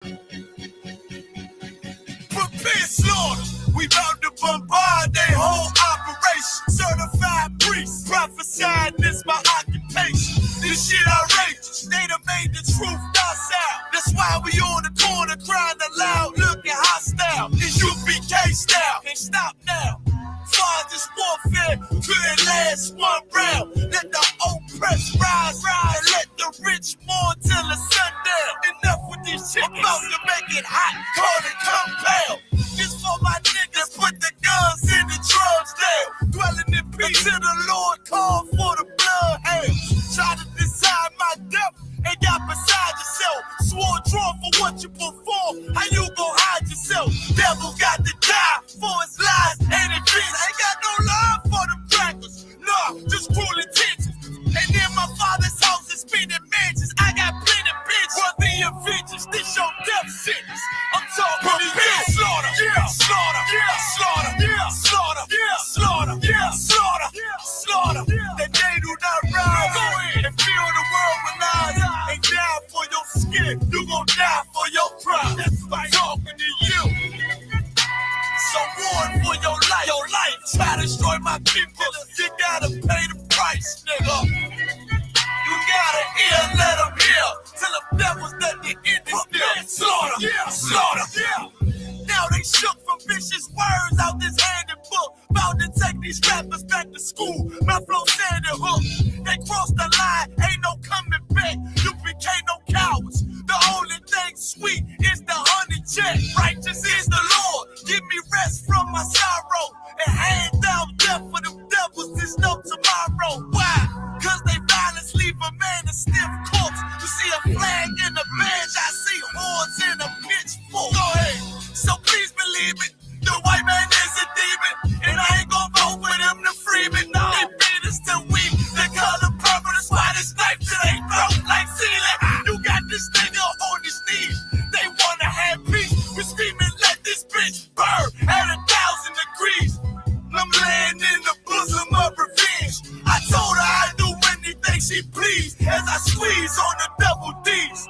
Prepare slaughter. We bout to bombard their whole operation. Certified priests, prophesying this my occupation. This shit outrageous. They done made the truth docile. That's why we on the corner crying aloud, looking hostile. ISUPK style. Can't stop now. Farthest warfare couldn't last one round. Let the oppressed rise, and let the rich mourn till the sundown. Enough with this shit, about to make it hot, call it compound. This for my niggas, put the guns in the drugs down. Dwelling in peace till the Lord call for the bloodhounds. Try to decide my death and got beside yourself. Swore drawn for what you perform. How you gon' hide yourself? Devil got to die for his lies and advance. I ain't got no love for them crackers. Nah, just cruel intentions. And then my father's house is spinning mansions. I got plenty bitches. Worthy of vengeance. This your death sentence. I'm talking to you. Slaughter, yeah, slaughter, yeah, slaughter, yeah, slaughter, yeah, slaughter, yeah, slaughter, yeah, slaughter. That they do not rise. Go in and fill the world with lies. And die for your skin. You gon' die for your pride. That's why I'm talking to you. So warn for your life. Your life. Try to destroy my people. You gotta pay the price, nigga. You gotta hear, let them hear. Till the devils that the end is still. Slaughter, yeah, slaughter, yeah. Now they shook from vicious words out this handbook. About to take these rappers back to school. My flow sand and hook. They crossed the line, ain't no coming back. You became no cowards. The only thing sweet is the honey check. Righteous is the Lord. Give me rest from my sorrow. And hand down death for them devils. There's no tomorrow. Why? Cause they violence leave a man a stiff corpse. You see a flag in the bench. I see horns in a pitchfork. Go ahead. So please believe it. The white man is a demon. And I ain't gon' vote for them to free me. No. They beat us till we the color purple. That's why this knife till they throat like ceiling. You got this nigga on his knees. They wanna have peace. We screaming let this bitch burn at 1,000 degrees. I'm laying in the bosom of revenge. I told her I'd do anything she pleased as I squeeze on the double D's.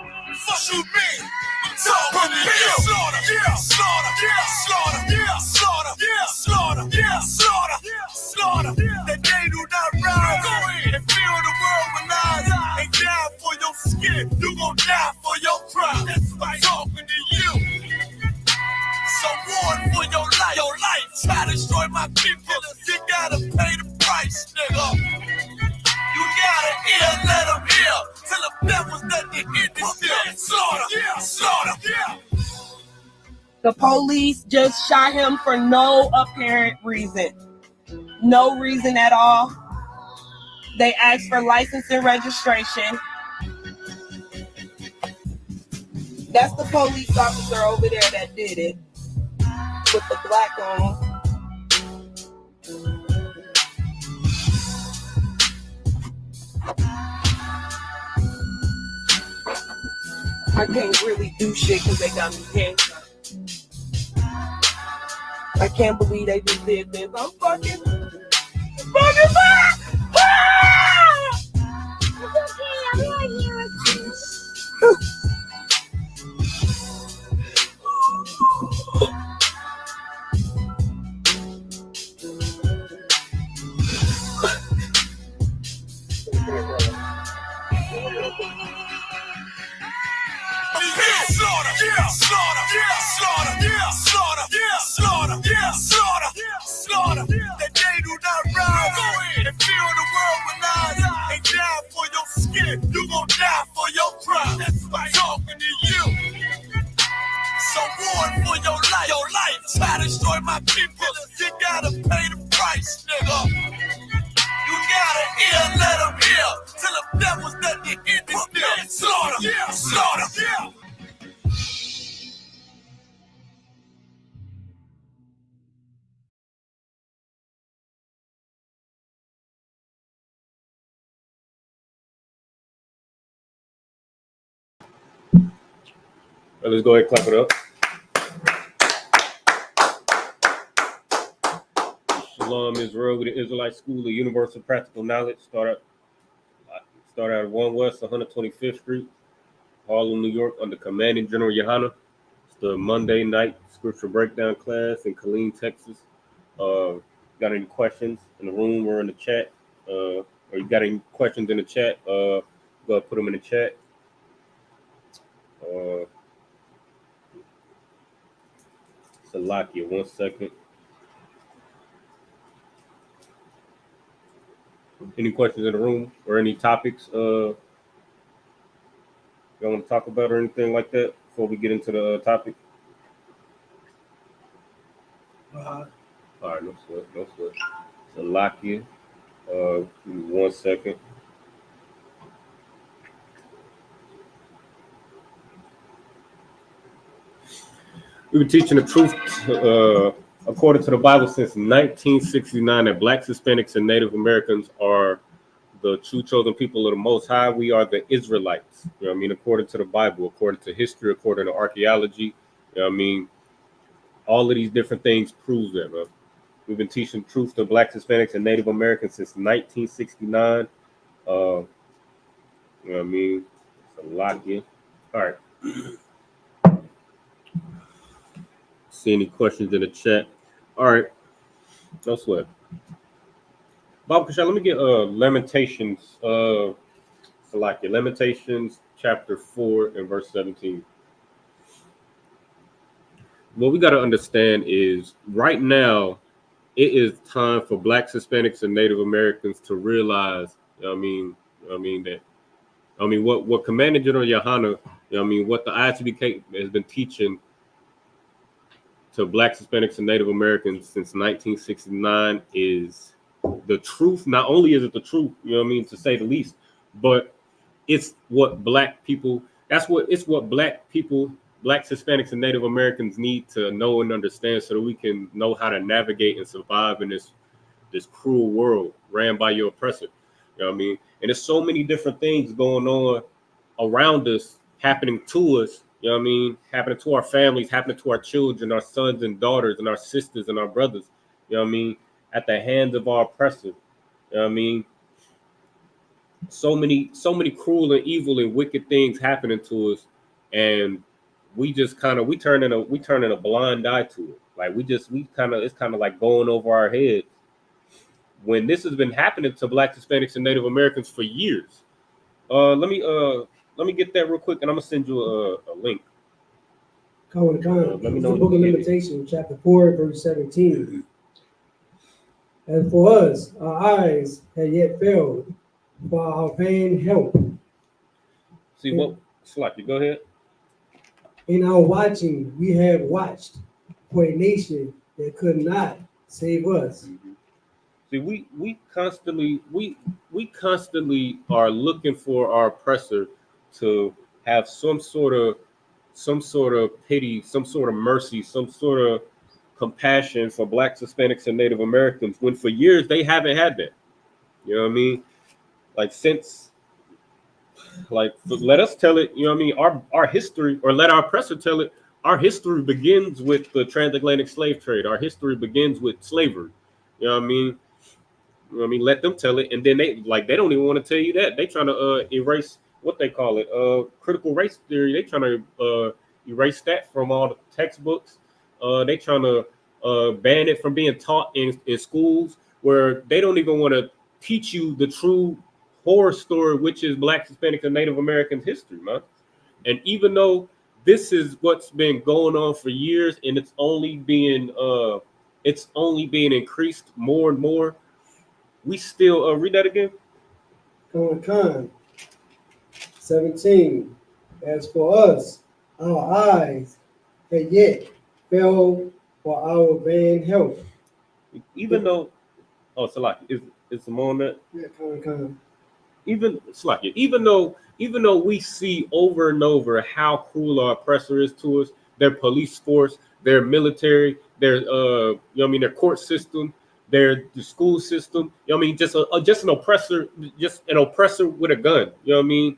Fuck you mean? I'm talking to you. Slaughter, yeah, slaughter, yeah, slaughter, yeah, slaughter, yeah, slaughter, yeah, slaughter, yeah, slaughter. That they do not rise. Go in and fill the world with lies and die for your skin. You gon' die for your pride. That's why I'm talking to you. So warn for your life. Your life. Try to destroy my people. You gotta pay the price, nigga. You gotta hear, let them hear. Till the devils that the end is still. Slaughter, yeah, slaughter, yeah. The police just shot him for no apparent reason. No reason at all. They asked for license and registration. That's the police officer over there that did it. With the black on. I can't really do shit because they got me handcuffed. I can't believe they just did this. I'm fucking back! Ah! It's okay, I'm right here with you. Slaughter, yeah, slaughter, yeah, slaughter, yeah, slaughter, yeah, slaughter, yeah, slaughter, yeah, slaughter. That they do not rise. Go in and fill the world with lies and die for your skin. You gon' die for your pride. That's why I'm talking to you. So warn for your life. Your life. Try to destroy my people. You gotta pay the price, nigga. You gotta hear, let them hear. Till the devils that the end is still. Slaughter, yeah, slaughter, yeah. Well, let's go ahead and clap it up. Shalom Israel with the Israelite School of Universal Practical Knowledge. Start out at 1 West 125th Street, Harlem, New York, under Commanding General Yohana. the Monday night scripture breakdown class in Killeen, Texas. Got any questions in the room or in the chat? Or you got any questions in the chat? Go put them in the chat. Salakia, 1 second. Any questions in the room or any topics y'all want to talk about or anything like that before we get into the topic? All right, no sweat. Salakia, 1 second. We've been teaching the truth according to the Bible since 1969 that Blacks, Hispanics, and Native Americans are the true chosen people of the Most High. We are the Israelites. You know what I mean? According to the Bible, according to history, according to archaeology. You know what I mean? All of these different things prove that, bro. We've been teaching truth to Blacks, Hispanics, and Native Americans since 1969. You know what I mean? It's a lot here. All right. See any questions in the chat? All right. No sweat. Bob Kashan, let me get Lamentations. Salakia. Lamentations chapter 4 and verse 17. What we got to understand is right now, it is time for Blacks, Hispanics, and Native Americans to realize, what Commander General Yohana, what the ISUPK has been teaching to Blacks, Hispanics, and Native Americans since 1969 is the truth. Not only is it the truth, to say the least, but it's what Black people, it's what Black people, Blacks, Hispanics, and Native Americans need to know and understand so that we can know how to navigate and survive in this cruel world ran by your oppressor. You know what I mean? And there's so many different things going on around us, happening to us, you know what I mean? Happening to our families, happening to our children, our sons and daughters, and our sisters and our brothers, you know what I mean? At the hands of our oppressor. You know what I mean? So many cruel and evil and wicked things happening to us, and we just we turn in a blind eye to it. Like it's kind of like going over our heads when this has been happening to Blacks, Hispanics, and Native Americans for years. Let me get that real quick, and I'm gonna send you a link. Let me know. The book of Lamentations, chapter 4, verse 17. And for us, our eyes had yet failed, for our pain help. See what? Slacky, go ahead. In our watching, we have watched for a nation that could not save us. See, we constantly are looking for our oppressor to have some sort of pity, some sort of mercy, some sort of compassion for Blacks, Hispanics, and Native Americans, when for years they haven't had that. You know what I mean? Let us tell it, you know what I mean? Our history, or let our oppressor tell it, our history begins with the transatlantic slave trade. Our history begins with slavery. You know what I mean? Let them tell it, and then they don't even want to tell you that. They trying to erase what they call it, critical race theory. They trying to erase that from all the textbooks. They trying to ban it from being taught in schools, where they don't even want to teach you the true horror story, which is Black, Hispanic, and Native American history, man. And even though this is what's been going on for years, and it's only being increased more and more, we still read that again. Con 17. As for us, our eyes had yet failed for our vain help. Even though, Salaki, is some on that? Yeah, con. Even though we see over and over how cruel our oppressor is to us, their police force, their military, their their court system, the school system, just an oppressor with a gun. You know what I mean?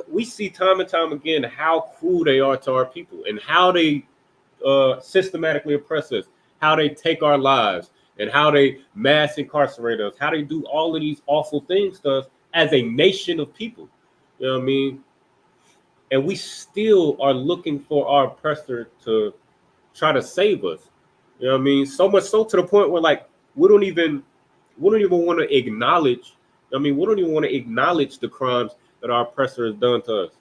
We see time and time again how cruel they are to our people and how they systematically oppress us, how they take our lives, and how they mass incarcerate us, how they do all of these awful things to us as a nation of people. You know what I mean? and we still are looking for our oppressor to try to save us. You know what I mean? So much so to the point where like we don't even want to acknowledge. I mean, we don't even want to acknowledge the crimes that our oppressor has done to us.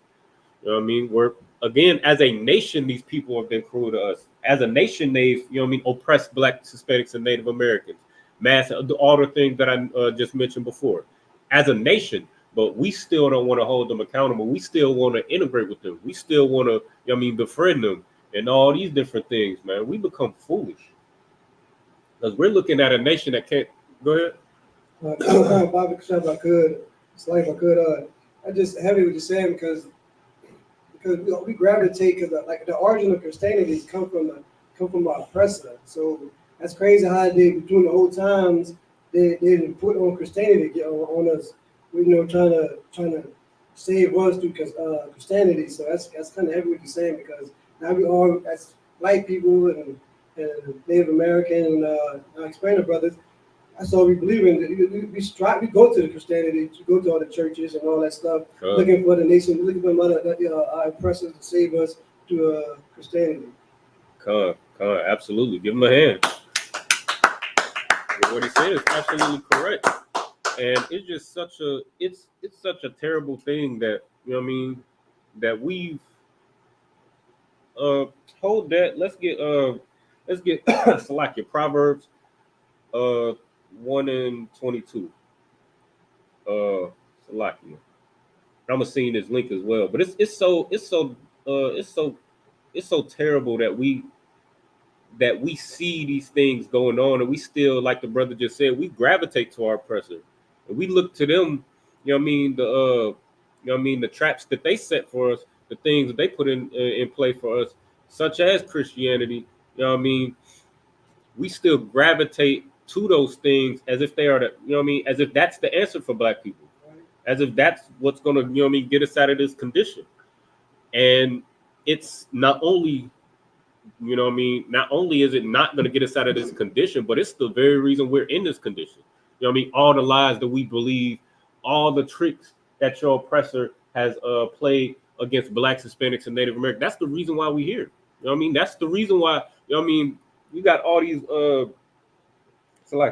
You know what I mean? We're again, as a nation, these people have been cruel to us. As a nation, they've, you know what I mean, oppressed Black, Hispanics, and Native Americans. Mass, all the things that I just mentioned before. As a nation, but we still don't want to hold them accountable. We still want to integrate with them. We still want to, you know what I mean, befriend them and all these different things, man. We become foolish because we're looking at a nation that can't. Go ahead. Bobby, if I could, it's like if I could, I just heavy what you're saying because we gravitate because like the origin of Christianity come from our oppressor. So that's crazy how they during the old times they didn't put on Christianity to get on us. You know, trying to save us through Christianity. So that's kind of heavy what you're saying because now we all as white people and Native American and our Hispanic brothers. That's all we believe in. We strive. We go to the Christianity, we go to all the churches and all that stuff, looking for the nation, looking for our oppressors to save us through Christianity. Absolutely. Give him a hand. What he said is absolutely correct, and it's just such a it's such a terrible thing that, you know what I mean, that we've hold that. Let's get Salakia, Proverbs 1:22. Salakia. I'm gonna send you this link as well. But it's so terrible that we see these things going on, and we still, like the brother just said, we gravitate to our oppressor, and we look to them. You know what I mean? You know what I mean, the traps that they set for us, the things that they put in play for us, such as Christianity. You know what I mean? We still gravitate to those things as if they are the, you know what I mean, as if that's the answer for Black people, as if that's what's gonna, you know what I mean, get us out of this condition. And it's not only, you know what I mean, not only is it not going to get us out of this condition, but it's the very reason we're in this condition. You know what I mean? All the lies that we believe, all the tricks that your oppressor has played against Blacks, Hispanics, and Native Americans. That's the reason why we're here. You know what I mean? That's the reason why, you know what I mean, you got all these you know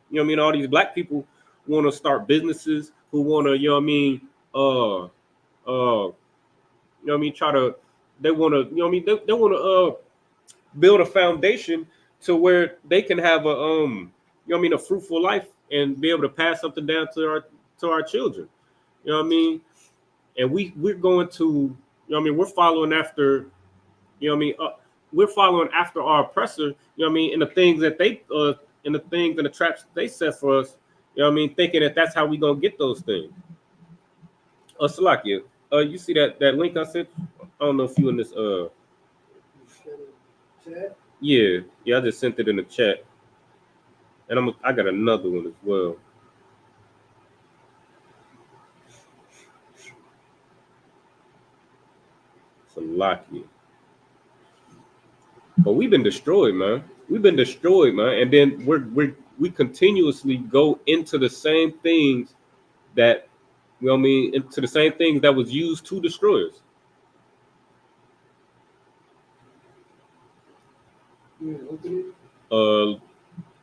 what I mean, all these Black people want to start businesses, who want to, you know what I mean, you know what I mean, they want to, you know what I mean, they want to build a foundation to where they can have a you know what I mean, a fruitful life and be able to pass something down to our children. You know what I mean? And we're going to, you know what I mean, we're following after, you know what I mean, we're following after our oppressor, you know what I mean, in the things that they in the things and the traps they set for us, you know what I mean, thinking that that's how we gonna get those things. Salakia, you see that link I sent? I don't know if you in this Chat? Yeah, I just sent it in the chat. And I got another one as well. Salakia. But we've been destroyed, man. And then we continuously go into the same things that, you know what I mean, into the same things that was used to destroy us.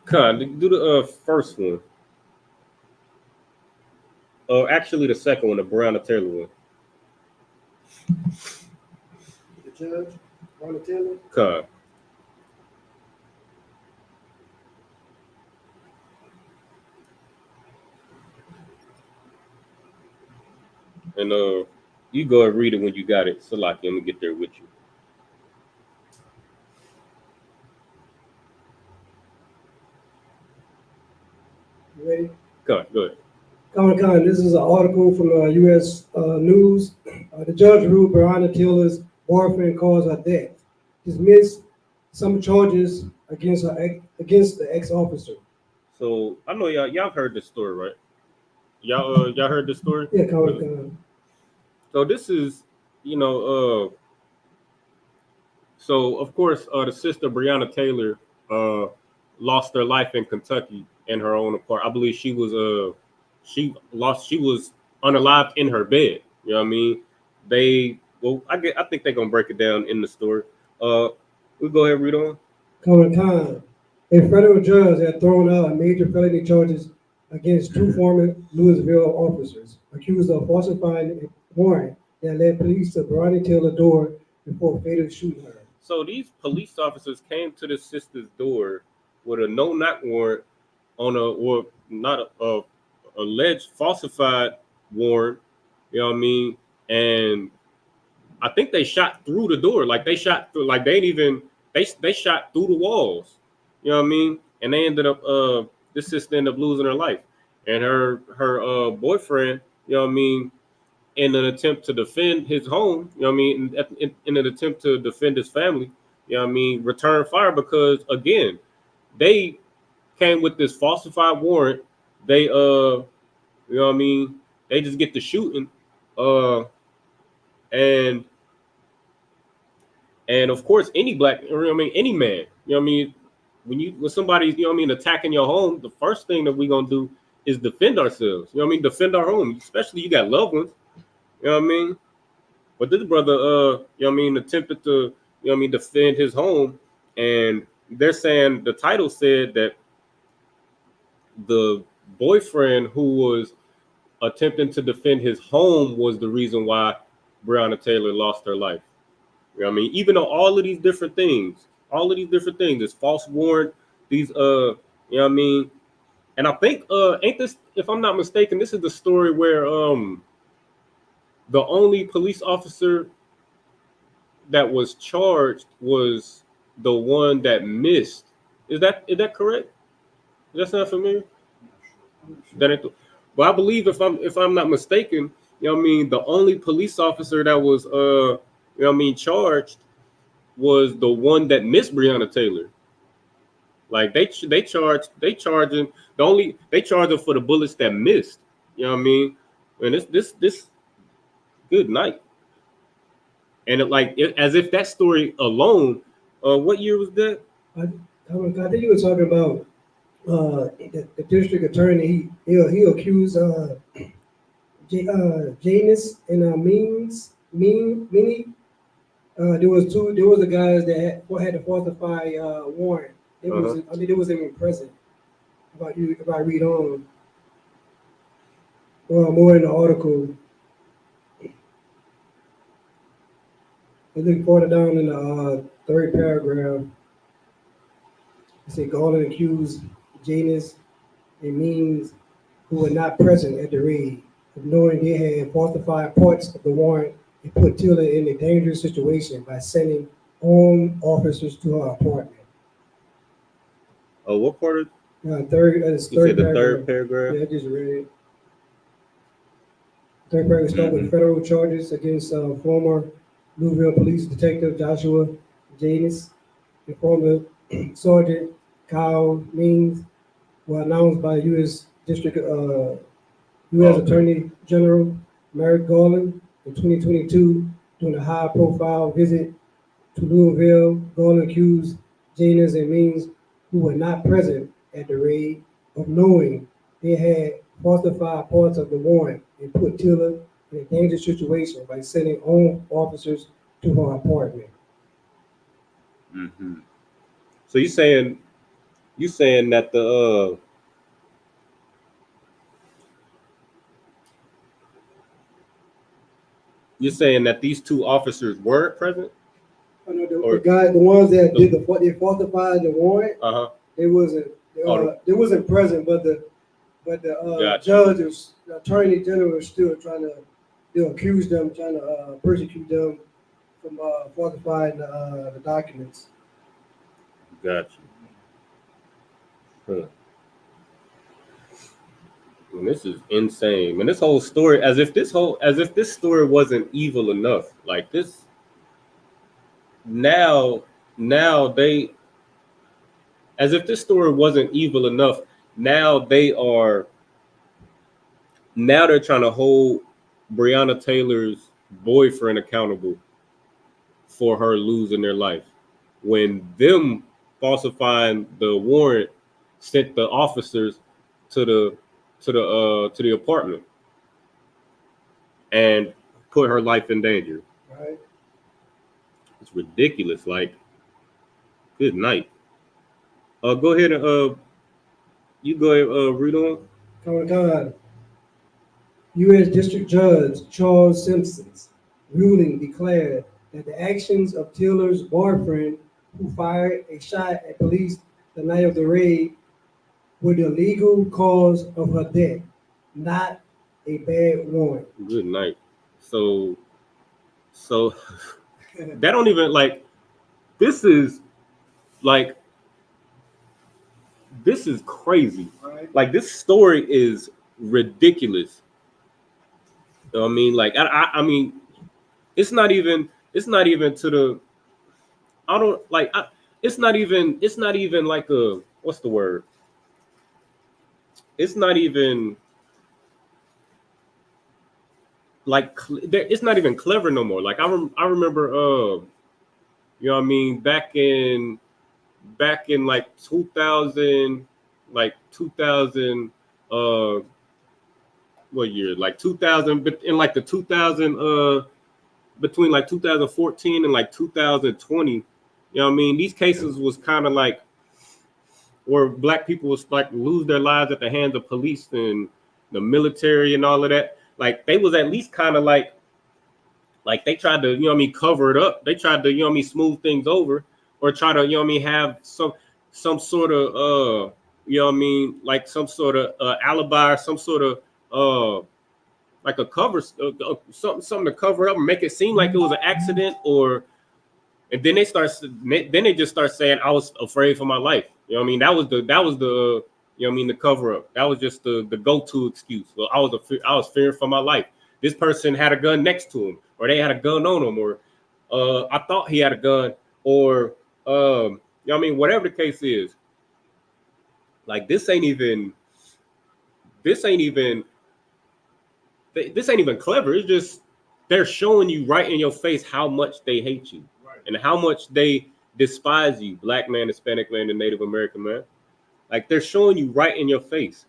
Do the first one. Actually, the second one, the Breonna Taylor one. The judge, Breonna Taylor. Con. And you go and read it when you got it. Salaki, I'm gonna get there with you. You ready? Go ahead. Con, this is an article from U.S. News. The judge ruled Breonna Taylor's boyfriend caused her death. Dismissed some charges against the ex-officer. So I know y'all heard this story, right? Y'all heard this story? Yeah, Con. So this is, you know, so of course the sister Breonna Taylor lost her life in Kentucky in her own apartment. I believe she was unalived in her bed. You know what I mean? I think they're gonna break it down in the story. We go ahead and read on. Con. A federal judge had thrown out major felony charges against two former Louisville officers accused of falsifying a warrant that led police to Bronny Taylor's door before fatally shooting her. So these police officers came to the sister's door with a no-knock warrant on or not a alleged falsified warrant. You know what I mean? And I think they shot through the door. Like they shot through. Like they ain't even they shot through the walls. You know what I mean? And they ended up this sister ended up losing her life, and her boyfriend. You know what I mean? In an attempt to defend his home, you know what I mean, in an attempt to defend his family, you know what I mean, return fire because again, they came with this falsified warrant. They you know what I mean, they just get to shooting, and of course any black, you know what I mean, any man, you know what I mean, when somebody's, you know what I mean, attacking your home, the first thing that we gonna do is defend ourselves, you know what I mean, defend our home, especially you got loved ones, you know what I mean. But this brother, you know what I mean, attempted to, you know what I mean, defend his home. And they're saying the title said that the boyfriend who was attempting to defend his home was the reason why Breonna Taylor lost her life. You know what I mean? Even though all of these different things, this false warrant, these, you know what I mean? And I think, ain't this, if I'm not mistaken, this is the story where the only police officer that was charged was the one that missed. Is that correct? Does that sound familiar? But I believe if I'm not mistaken, you know what I mean, the only police officer that was you know what I mean charged was the one that missed Breonna Taylor. Like they charge him for the bullets that missed. You know what I mean? And this good night. And as if that story alone, what year was that? I think you were talking about the district attorney. He accused Janus and Meany. There was the guys that had to falsify warrant. It was I mean it wasn't even present. If I read on more in the article, I think further down in the third paragraph, it said Garland accused Janus and Means, who were not present at the raid, of knowing they had falsified parts of the warrant and put Taylor in a dangerous situation by sending armed officers to her apartment. Oh, what part of? Third paragraph. Third paragraph. Yeah, I just read it. Third paragraph start with federal charges against former Louisville Police Detective Joshua Janus and former Sergeant Kyle Means were announced by U.S. Attorney General Merrick Garland in 2022 during a high-profile visit to Louisville. Garland accused Janus and Means, who were not present at the raid, of knowing they had falsified parts of the warrant and put Taylor in a dangerous situation by sending armed officers to her apartment. Mm-hmm. So you saying that the you're saying that these two officers weren't present? Oh, no, the ones that they falsified the warrant. They wasn't present, but the judge, the attorney general, was still trying to accuse them, trying to persecute them from falsifying the documents. Gotcha. Huh. And this is insane. And this whole story, as if this story wasn't evil enough. Like this, now they, as if this story wasn't evil enough. Now they're trying to hold Breonna Taylor's boyfriend accountable for her losing their life, when them falsifying the warrant sent the officers to the apartment. And put her life in danger. Right. It's ridiculous. Like, good night. Go ahead and you go ahead, read on. Come God. U.S. District Judge Charles Simpson's ruling declared that the actions of Taylor's boyfriend, who fired a shot at police the night of the raid, were the legal cause of her death, not a bad warrant. Good night. So that don't even like. This is like this is crazy. Right. Like this story is ridiculous. I mean, like I mean, it's not even to the. I don't like. It's not even like a what's the word? It's not even like it's not even clever no more. Like I remember you know what I mean, back in like 2000 what year, like 2000, but in like the 2000 between like 2014 and like 2020, you know what I mean, these cases was kind of like where black people was like lose their lives at the hands of police and the military and all of that. Like they was at least kind of like they tried to, you know what I mean, cover it up. They tried to, you know what I mean, smooth things over, or try to, you know what I mean, have some sort of you know what I mean, like some sort of alibi or some sort of like a cover something to cover up and make it seem like it was an accident. Or and then they just start saying I was afraid for my life. You know what I mean? That was the you know what I mean, the cover up. That was just the go-to excuse. Well, I was fearing for my life. This person had a gun next to him, or they had a gun on him, or I thought he had a gun, or you know what I mean, whatever the case is. Like this ain't even clever. It's just they're showing you right in your face how much they hate you, right, and how much they despise you, black man, Hispanic man, and Native American man. Like they're showing you right in your face.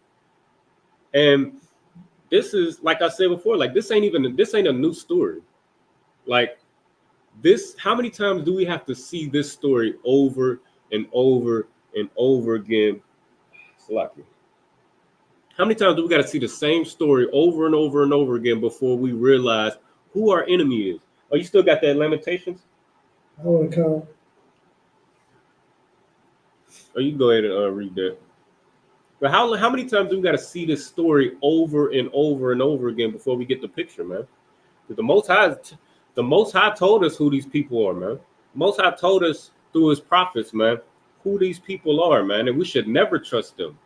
And this is, like I said before, like this ain't a new story. Like this, how many times do we have to see this story over and over and over again? Sloppy. How many times do we got to see the same story over and over and over again before we realize who our enemy is? Oh, you still got that Lamentations? I want to come. Oh, you can go ahead and read that. But how many times do we got to see this story over and over and over again before we get the picture, man? Because the Most High told us who these people are, man. The Most High told us through His prophets, man, who these people are, man, and we should never trust them.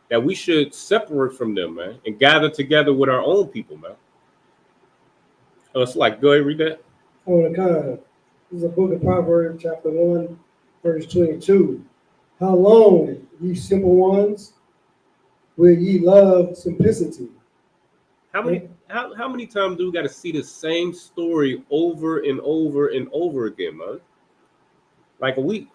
That we should separate from them, man, and gather together with our own people, man. It's like, go ahead, read that. Oh, the God. This is a book of Proverbs, chapter 1, verse 22. How long, ye simple ones, will ye love simplicity? How many times do we got to see the same story over and over and over again, man? Like we'll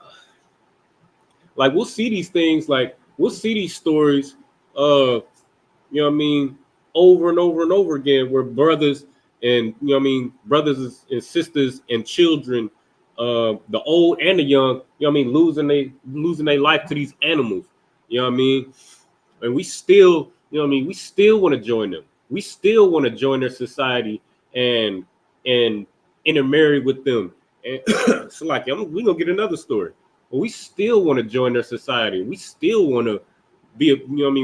see these things, like we'll see these stories, you know what I mean, over and over and over again, where brothers and, you know what I mean, brothers and sisters and children, the old and the young, you know what I mean, losing their life to these animals, you know what I mean, and we still, you know what I mean, we still want to join them. We still want to join their society and intermarry with them. And so like, we're gonna get another story. But we still want to join their society. We still want to be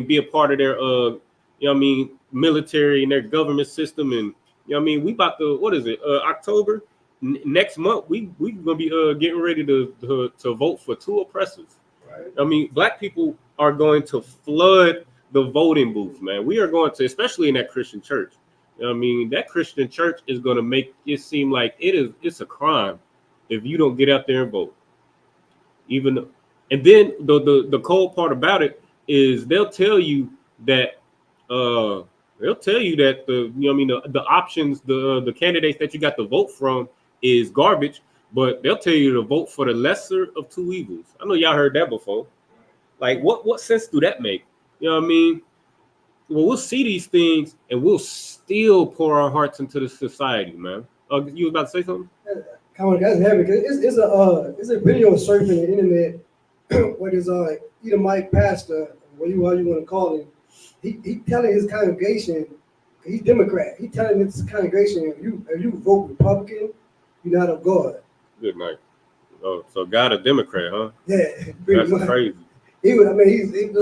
be a part of their you know what I mean, military and their government system. And you know what I mean, we about to, what is it, October next month, we gonna be getting ready to vote for two oppressors. Right. I mean, black people are going to flood the voting booth, man. We are going to, especially in that Christian church. You know what I mean, that Christian church is going to make it seem like it's a crime if you don't get out there and vote. Even, and then the cold part about it is they'll tell you that the you know what I mean, the options, the candidates that you got to vote from is garbage, but they'll tell you to vote for the lesser of two evils. I know y'all heard that before. Like what sense do that make? You know what I mean? well, we'll see these things and we'll still pour our hearts into the society, man. You was about to say something? Come on, guys, heavy because it's a video surfing the internet. What is either Mike Pastor, what you want to call him? He telling his congregation, he's Democrat. He telling his congregation, if you vote Republican, you're not of God. Good night. Oh, so God a Democrat, huh? Yeah, that's much. Crazy. He was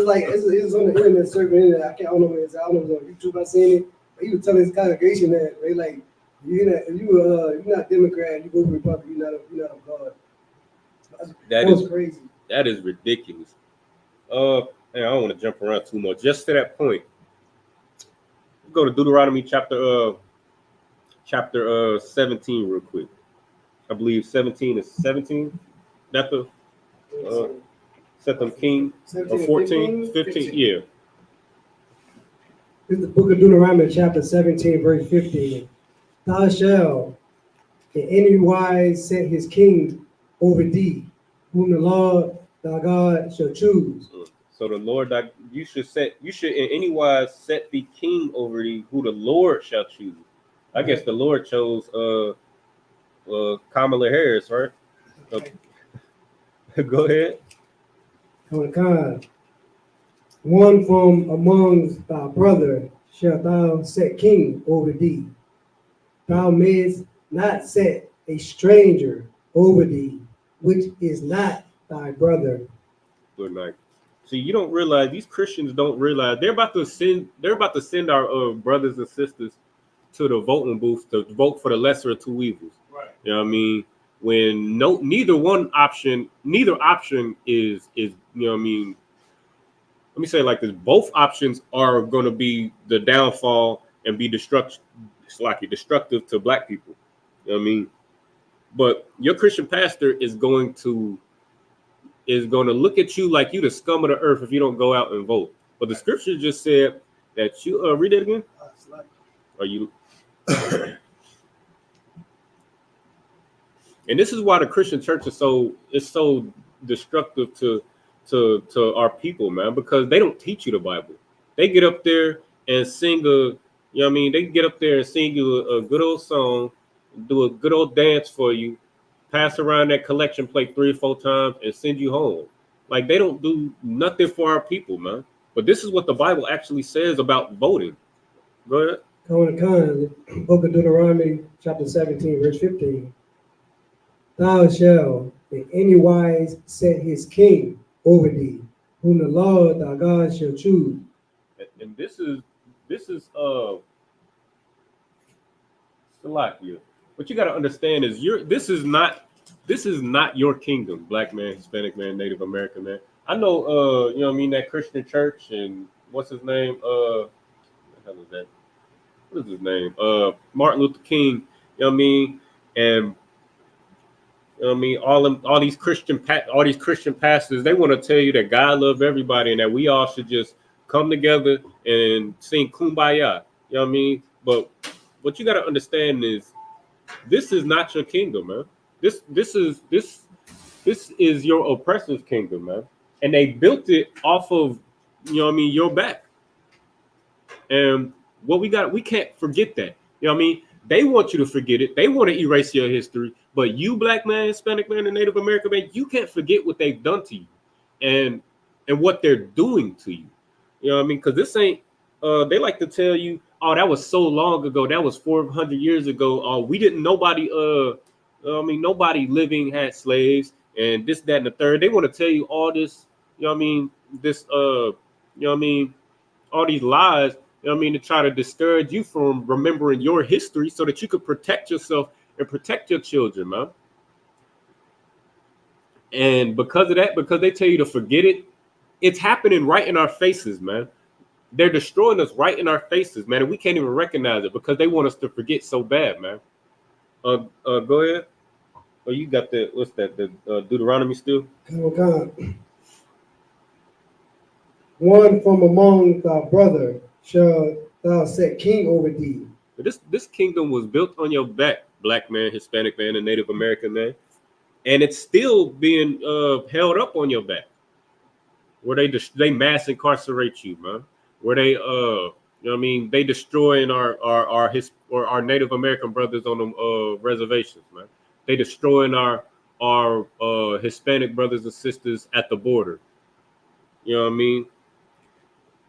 like it was on the internet surfing. I don't know where it's. I don't know if it's on YouTube. I seen it. But he was telling his congregation that they like you're not Democrat. You vote Republican. You're not of God. That was crazy. That is ridiculous. Man, I don't want to jump around too much. Just to that point, go to Deuteronomy chapter 17 real quick. I believe 17 is 17. That the set them king or 14, 15. Yeah. This is the book of Deuteronomy, chapter 17, verse 15. Thou shalt in any wise set his king over thee, whom the Lord thy God shall choose. So the Lord you should in any wise set the king over thee, who the Lord shall choose. I guess the Lord chose Kamala Harris, right? Okay. Go ahead. One from among thy brother shalt thou set king over thee. Thou mayest not set a stranger over thee, which is not thy brother. Good night. See, you don't realize, these Christians don't realize they're about to send our brothers and sisters to the voting booth to vote for the lesser of two evils. Right. You know what I mean? When neither option is you know what I mean? Let me say it like this: both options are going to be the downfall and be destructive to black people. You know what I mean? But your Christian pastor is going to look at you like you the scum of the earth if you don't go out and vote. But the scripture just said that you read it again. Are you? And this is why the Christian church is so destructive to our people, man, because they don't teach you the Bible. They get up there and sing they get up there and sing you a good old song, do a good old dance for you, pass around that collection plate 3 or 4 times and send you home. Like, they don't do nothing for our people, man. But this is what the Bible actually says about voting. Go ahead. Book of Deuteronomy, chapter 17, verse 15. Thou shalt in any wise set his king over thee, whom the Lord thy God shall choose. And this is Salakia. What you got to understand is this is not your kingdom, black man, Hispanic man, Native American man. I know you know what I mean, that Christian church and what's his name? What the hell is that? What is his name? Martin Luther King, you know what I mean? And you know what I mean, all these Christian pastors, they want to tell you that God loves everybody and that we all should just come together and sing Kumbaya. You know what I mean? But what you got to understand is this is not your kingdom, man. This is your oppressor's kingdom, man. And they built it off of, you know what I mean, your back. And we can't forget that. You know what I mean? They want you to forget it. They want to erase your history. But you, black man, Hispanic man, and Native American man, you can't forget what they've done to you and what they're doing to you. You know what I mean? Because this ain't, they like to tell you, oh, that was so long ago. That was 400 years ago. Oh, nobody living had slaves and this, that, and the third. They want to tell you all this, you know what I mean? This, you know what I mean? All these lies, you know what I mean, to try to discourage you from remembering your history so that you could protect yourself and protect your children, man. And because of that, because they tell you to forget it, it's happening right in our faces, man. They're destroying us right in our faces, man, and we can't even recognize it because they want us to forget so bad, man. Go ahead. Oh, you got the, what's that, the Deuteronomy still? One from among thy brother shall thou set king over thee. This kingdom was built on your back, black man, Hispanic man, and Native American man, and it's still being held up on your back, where they mass incarcerate you, man. where they you know what I mean, they destroying our Native American brothers on the reservations, man. They destroying our Hispanic brothers and sisters at the border. You know what I mean?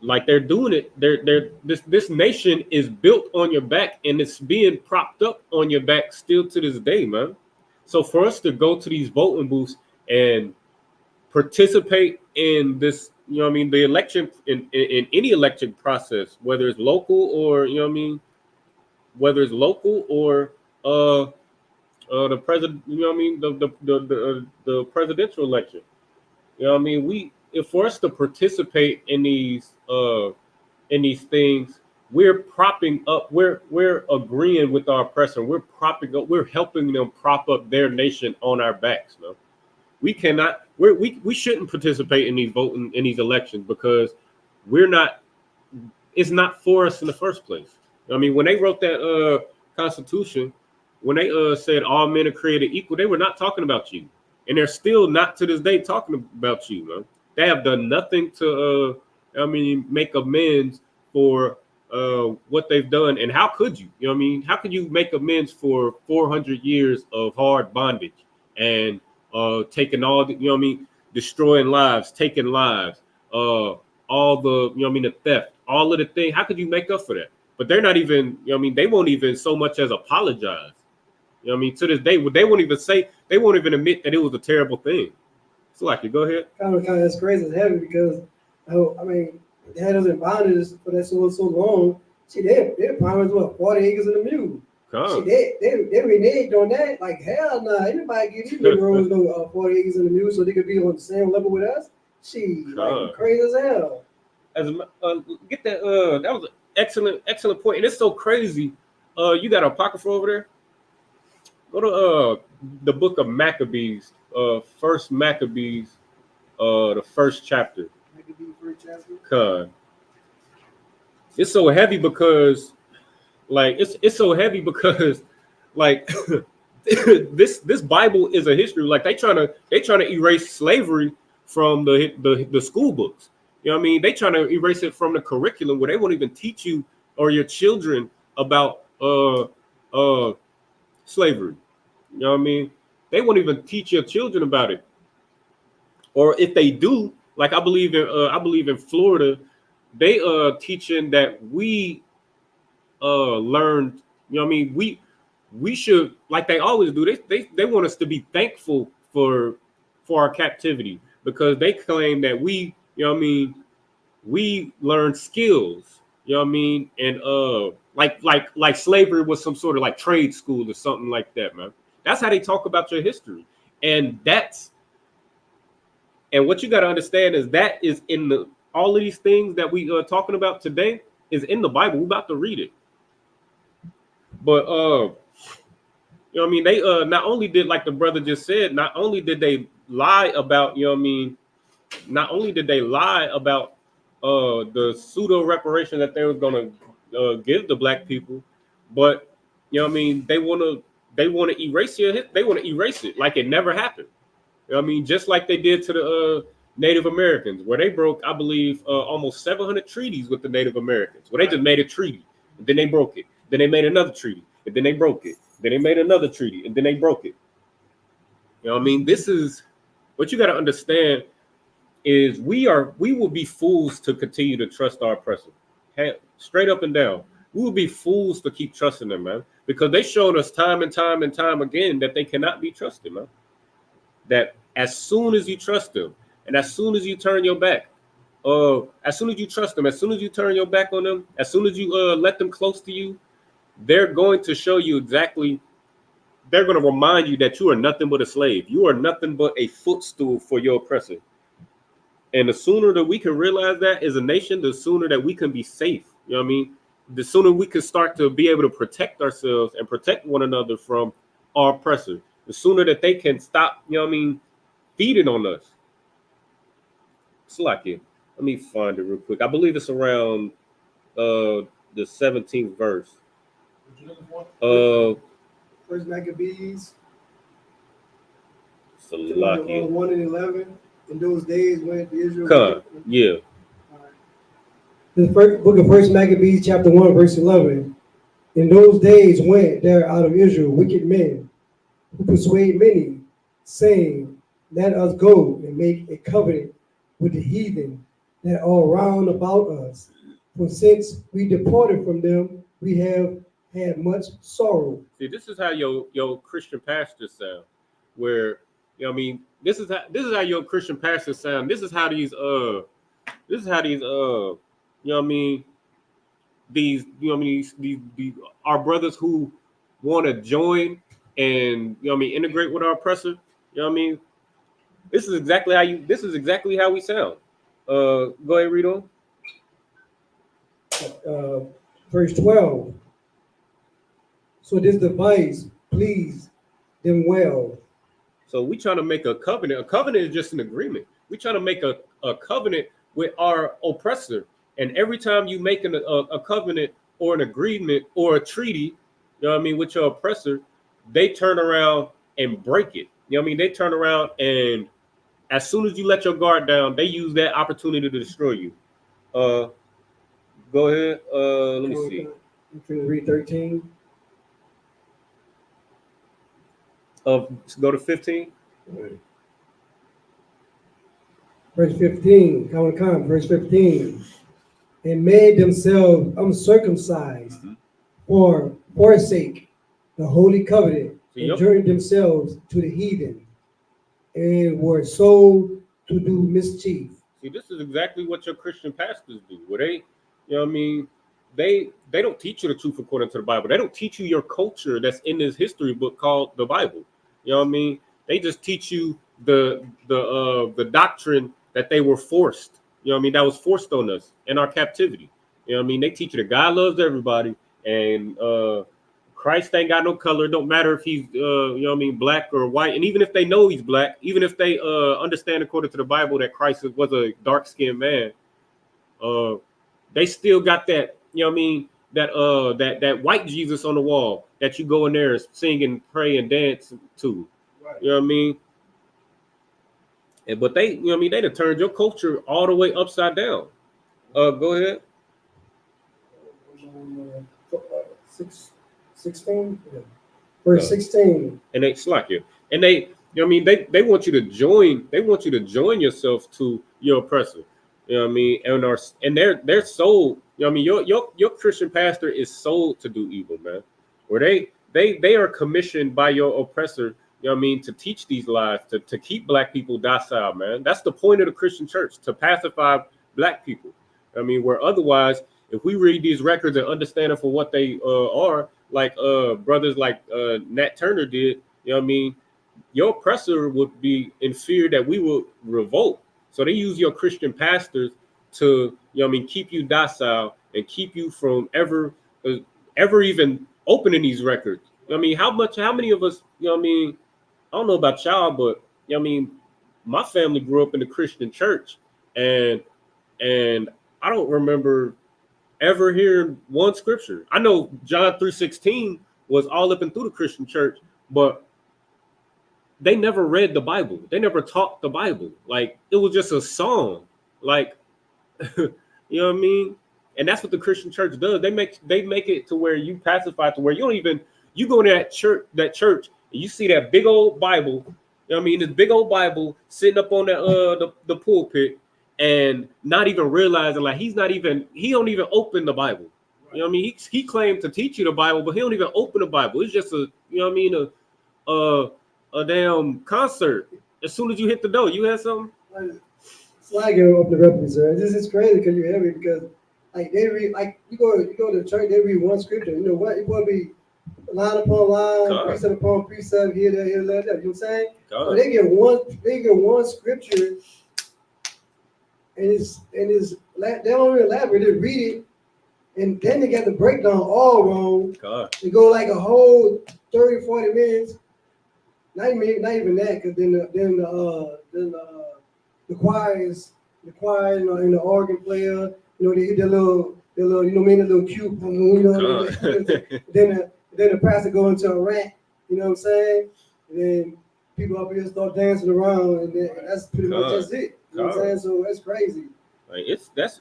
Like they're doing it. This nation is built on your back, and it's being propped up on your back still to this day, man. So for us to go to these voting booths and participate in this, you know what I mean, the election in any election process, whether it's local or, you know what I mean, whether it's local or the president, you know what I mean, the presidential election. You know what I mean? If for us to participate in these things, we're propping up, we're agreeing with our oppressor. We're propping up, we're helping them prop up their nation on our backs, man. We cannot, we shouldn't participate in these elections because we're not, it's not for us in the first place. I mean, when they wrote that Constitution, when they said all men are created equal, they were not talking about you, and they're still not to this day talking about you, man. They have done nothing to, make amends for what they've done. And how could you? You know what I mean? How could you make amends for 400 years of hard bondage and taking all the, you know what I mean, destroying lives, taking lives, all the, you know what I mean, the theft, all of the things. How could you make up for that? But they're not even, you know what I mean, they won't even so much as apologize. You know what I mean? To this day, they won't even say, they won't even admit that it was a terrible thing. So like, you go ahead. Kind of, that's crazy. It's heavy because, I mean, they had us in bondage for that so long. See, they promised what 40 acres in the mule. See, they reneged on that. Like hell, nah. Anybody give these Negroes no 40 acres in the mule so they could be on the same level with us? She like crazy as hell. Get that. That was an excellent point, and it's so crazy. You got a apocrypha over there? Go to the book of Maccabees, First Maccabees, the first chapter. Maccabees first chapter. It's so heavy because, like, it's so heavy because, like, this Bible is a history. Like they trying to erase slavery from the school books. You know what I mean? They trying to erase it from the curriculum where they won't even teach you or your children about slavery. You know what I mean? They won't even teach your children about it. Or if they do, like I believe in Florida, they teaching that we learned, you know what I mean? We should, like they always do, they want us to be thankful for our captivity because they claim that we, you know what I mean, we learned skills, you know what I mean? And like slavery was some sort of like trade school or something like that, man. That's how they talk about your history. And what you got to understand is that is in all of these things that we are talking about today is in the Bible. We're about to read it. But you know what I mean, they not only did, like the brother just said, not only did they lie about, you know what I mean, not only did they lie about the pseudo reparation that they were gonna give the black people, but you know what I mean, they want to erase it. They want to erase it like it never happened. You know what I mean, just like they did to the Native Americans, where they broke, I believe, almost 700 treaties with the Native Americans. Where they just made a treaty, and then they broke it. Then they made another treaty, and then they broke it. Then they made another treaty, and then they broke it. You know what I mean? This is what you got to understand is we will be fools to continue to trust our oppressor. Straight up and down. We will be fools to keep trusting them, man. Because they showed us time and time and time again that they cannot be trusted, man. That as soon as you trust them, and as soon as you turn your back, as soon as you trust them, as soon as you turn your back on them, as soon as you let them close to you, they're going to show you exactly, they're going to remind you that you are nothing but a slave. You are nothing but a footstool for your oppressor. And the sooner that we can realize that as a nation, the sooner that we can be safe. You know what I mean? The sooner we can start to be able to protect ourselves and protect one another from our oppressor. The sooner that they can stop, you know what I mean, feeding on us. It's like it. Let me find it real quick. I believe it's around the 17th verse. First Maccabees. So lucky. 1 and 11. In those days when Israel. Yeah. The book of First Maccabees, chapter 1, verse 11. In those days went there out of Israel wicked men who persuade many, saying, let us go and make a covenant with the heathen that are round about us. For since we departed from them, we have had much sorrow. See, this is how your Christian pastors sound. Where this is how your Christian pastors sound. This is how these these these our brothers who want to join and integrate with our oppressor. This is exactly how we sound. Go ahead, read on. Verse 12. So this device pleased them well. So we trying to make a covenant. A covenant is just an agreement. We trying to make a covenant with our oppressor. And every time you make a covenant or an agreement or a treaty, with your oppressor, they turn around and break it. They turn around and as soon as you let your guard down, they use that opportunity to destroy you. Go ahead. Let me see. I'm going to read 13. Go to 15. Verse 15. Come. Verse 15. And made themselves uncircumcised for forsake the holy covenant and journeyed themselves to the heathen and were sold to do mischief. See, this is exactly what your Christian pastors do. Where they don't teach you the truth according to the Bible. They don't teach you your culture that's in this history book called the Bible. They just teach you the doctrine that they were forced. That was forced on us in our captivity. They teach you that God loves everybody and Christ ain't got no color. It don't matter if he's black or white. And even if they know he's black, even if they understand according to the Bible that Christ was a dark-skinned man, they still got that, that white Jesus on the wall that you go in there and sing and pray and dance to. Right. But they, they done turned your culture all the way upside down. Go ahead. 16, verse 16. And they slack you. And they want you to join. They want you to join yourself to your oppressor. And they're sold. Your Christian pastor is sold to do evil, man. Where they are commissioned by your oppressor. To teach these lies, to keep black people docile, man. That's the point of the Christian church, to pacify black people. Where otherwise, if we read these records and understand it for what they are, like brothers like Nat Turner did, your oppressor would be in fear that we will revolt. So they use your Christian pastors to, keep you docile and keep you from ever even opening these records. How many of us, I don't know about y'all, but my family grew up in the Christian church, and I don't remember ever hearing one scripture. I know John 3:16 was all up and through the Christian church, but they never read the Bible. They never taught the Bible. Like it was just a song. Like you know what I mean? And that's what the Christian church does. They make it to where you pacify, to where you go into that church. You see that big old Bible, this big old Bible sitting up on the pulpit and not even realizing like he don't even open the Bible. Right. He claimed to teach you the Bible, but he don't even open the Bible. It's just a damn concert. As soon as you hit the door, you had something? It's like you open the reference, sir. This is crazy because you're heavy because like they read like you go to church, they read one scripture. You know what? It will be line upon line, precept upon precept, here, there, you know what I'm saying? So they get one scripture, and they don't really elaborate. They read it, and then they got the breakdown all wrong. They go like a whole 30, 40 minutes. Not even that, because then the choir, and the organ player, they hit the little, the little cue, then the pastor go into a rant, you know what I'm saying? And then people up here start dancing around, and then that's pretty much that's it. You know what I'm saying? So that's crazy. Like that's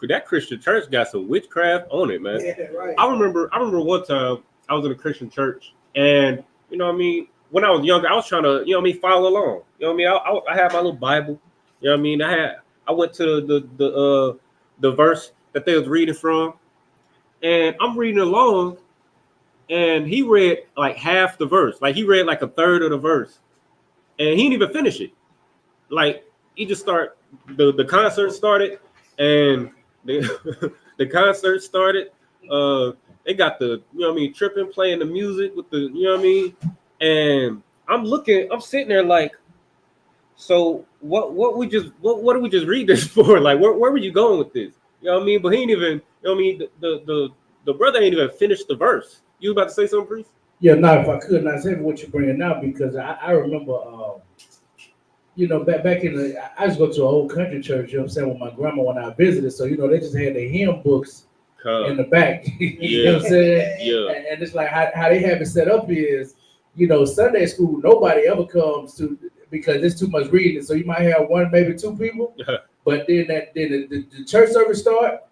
that Christian church got some witchcraft on it, man. Yeah, right. I remember one time I was in a Christian church, and you know what I mean, when I was younger, I was trying to, you know what I mean, follow along. You know what I mean? I had my little Bible. You know what I mean? I went to the verse that they was reading from, and I'm reading along, and he read like half the verse. Like he read like a third of the verse, and he didn't even finish it. Like he just the concert started, and the concert started. They got the, you know what I mean, tripping, playing the music with the, you know what I mean, and I'm sitting there like, so what did we just read this for? Like where were you going with this? You know what I mean? But he ain't even, you know what I mean, the brother ain't even finished the verse. You about to say something, Priest? Yeah, no, if I could, not say what you're bringing now, because I remember, you know, back in I used to go to an old country church, you know what I'm saying, with my grandma when I visited. So, you know, they just had the hymn books in the back. You know what I'm saying? Yeah. And it's like how they have it set up is, you know, Sunday school, nobody ever comes to, because there's too much reading. So you might have one, maybe two people, but then the church service start.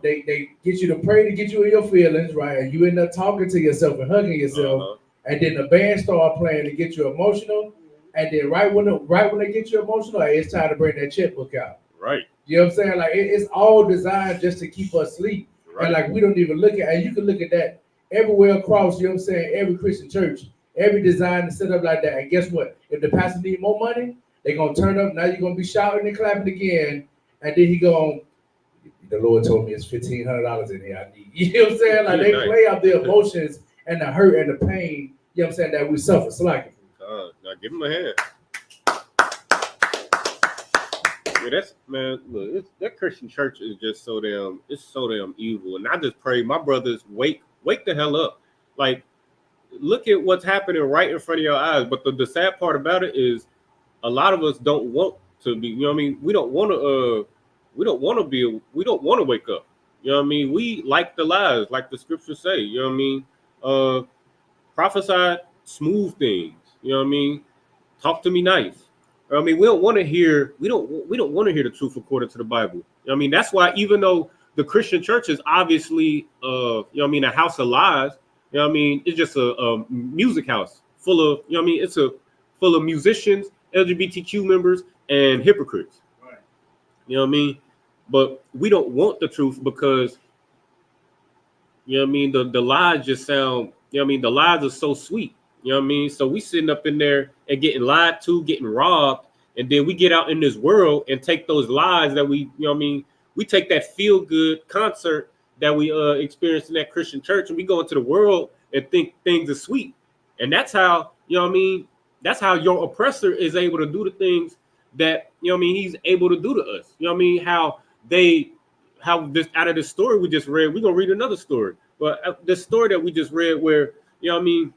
They get you to pray to get you in your feelings, right? And you end up talking to yourself and hugging yourself, and then the band start playing to get you emotional, and then right when they get you emotional, hey, it's time to bring that checkbook out. Right. You know what I'm saying? Like it's all designed just to keep us asleep, Right. and like we don't even look at. And you can look at that everywhere across. You know what I'm saying? Every Christian church, every design is set up like that. And guess what? If the pastor need more money, they're gonna turn up. Now you're gonna be shouting and clapping again, and then he going, the Lord told me it's $1,500 in here. I need, you know what I'm saying? Like they play out the emotions and the hurt and the pain, you know what I'm saying, that we suffer. So like, now give him a hand. Yeah, that's, man, look, that Christian church is just so damn evil. And I just pray my brothers wake the hell up. Like, look at what's happening right in front of your eyes. But the sad part about it is a lot of us don't want to be, you know what I mean? We don't want to wake up. You know what I mean? We like the lies, like the scriptures say, you know what I mean? Prophesy smooth things, you know what I mean? Talk to me nice. I mean, we don't want to hear the truth according to the Bible. You know what I mean? That's why, even though the Christian church is obviously you know what I mean, a house of lies, you know what I mean, it's just a music house full of, you know what I mean, it's full of musicians, LGBTQ members, and hypocrites. right. You know what I mean? But we don't want the truth because, you know what I mean, the lies just sound, you know what I mean, the lies are so sweet. You know what I mean? So we sitting up in there and getting lied to, getting robbed, and then we get out in this world and take those lies that we, you know what I mean, we take that feel-good concert that we experienced in that Christian church, and we go into the world and think things are sweet. And that's how, you know what I mean, that's how your oppressor is able to do the things that, you know what I mean, he's able to do to us. You know what I mean? How this, out of this story we just read, we're going to read another story. But the story that we just read where, you know what I mean,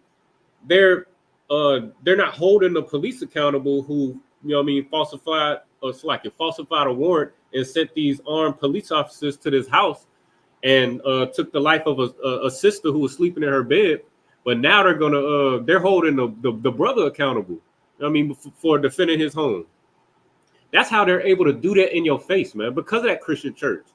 they're not holding the police accountable who, you know what I mean, falsified a warrant and sent these armed police officers to this house and took the life of a sister who was sleeping in her bed. But now they're holding the brother accountable, you know what I mean, for defending his home. That's how they're able to do that in your face, man, because of that Christian church,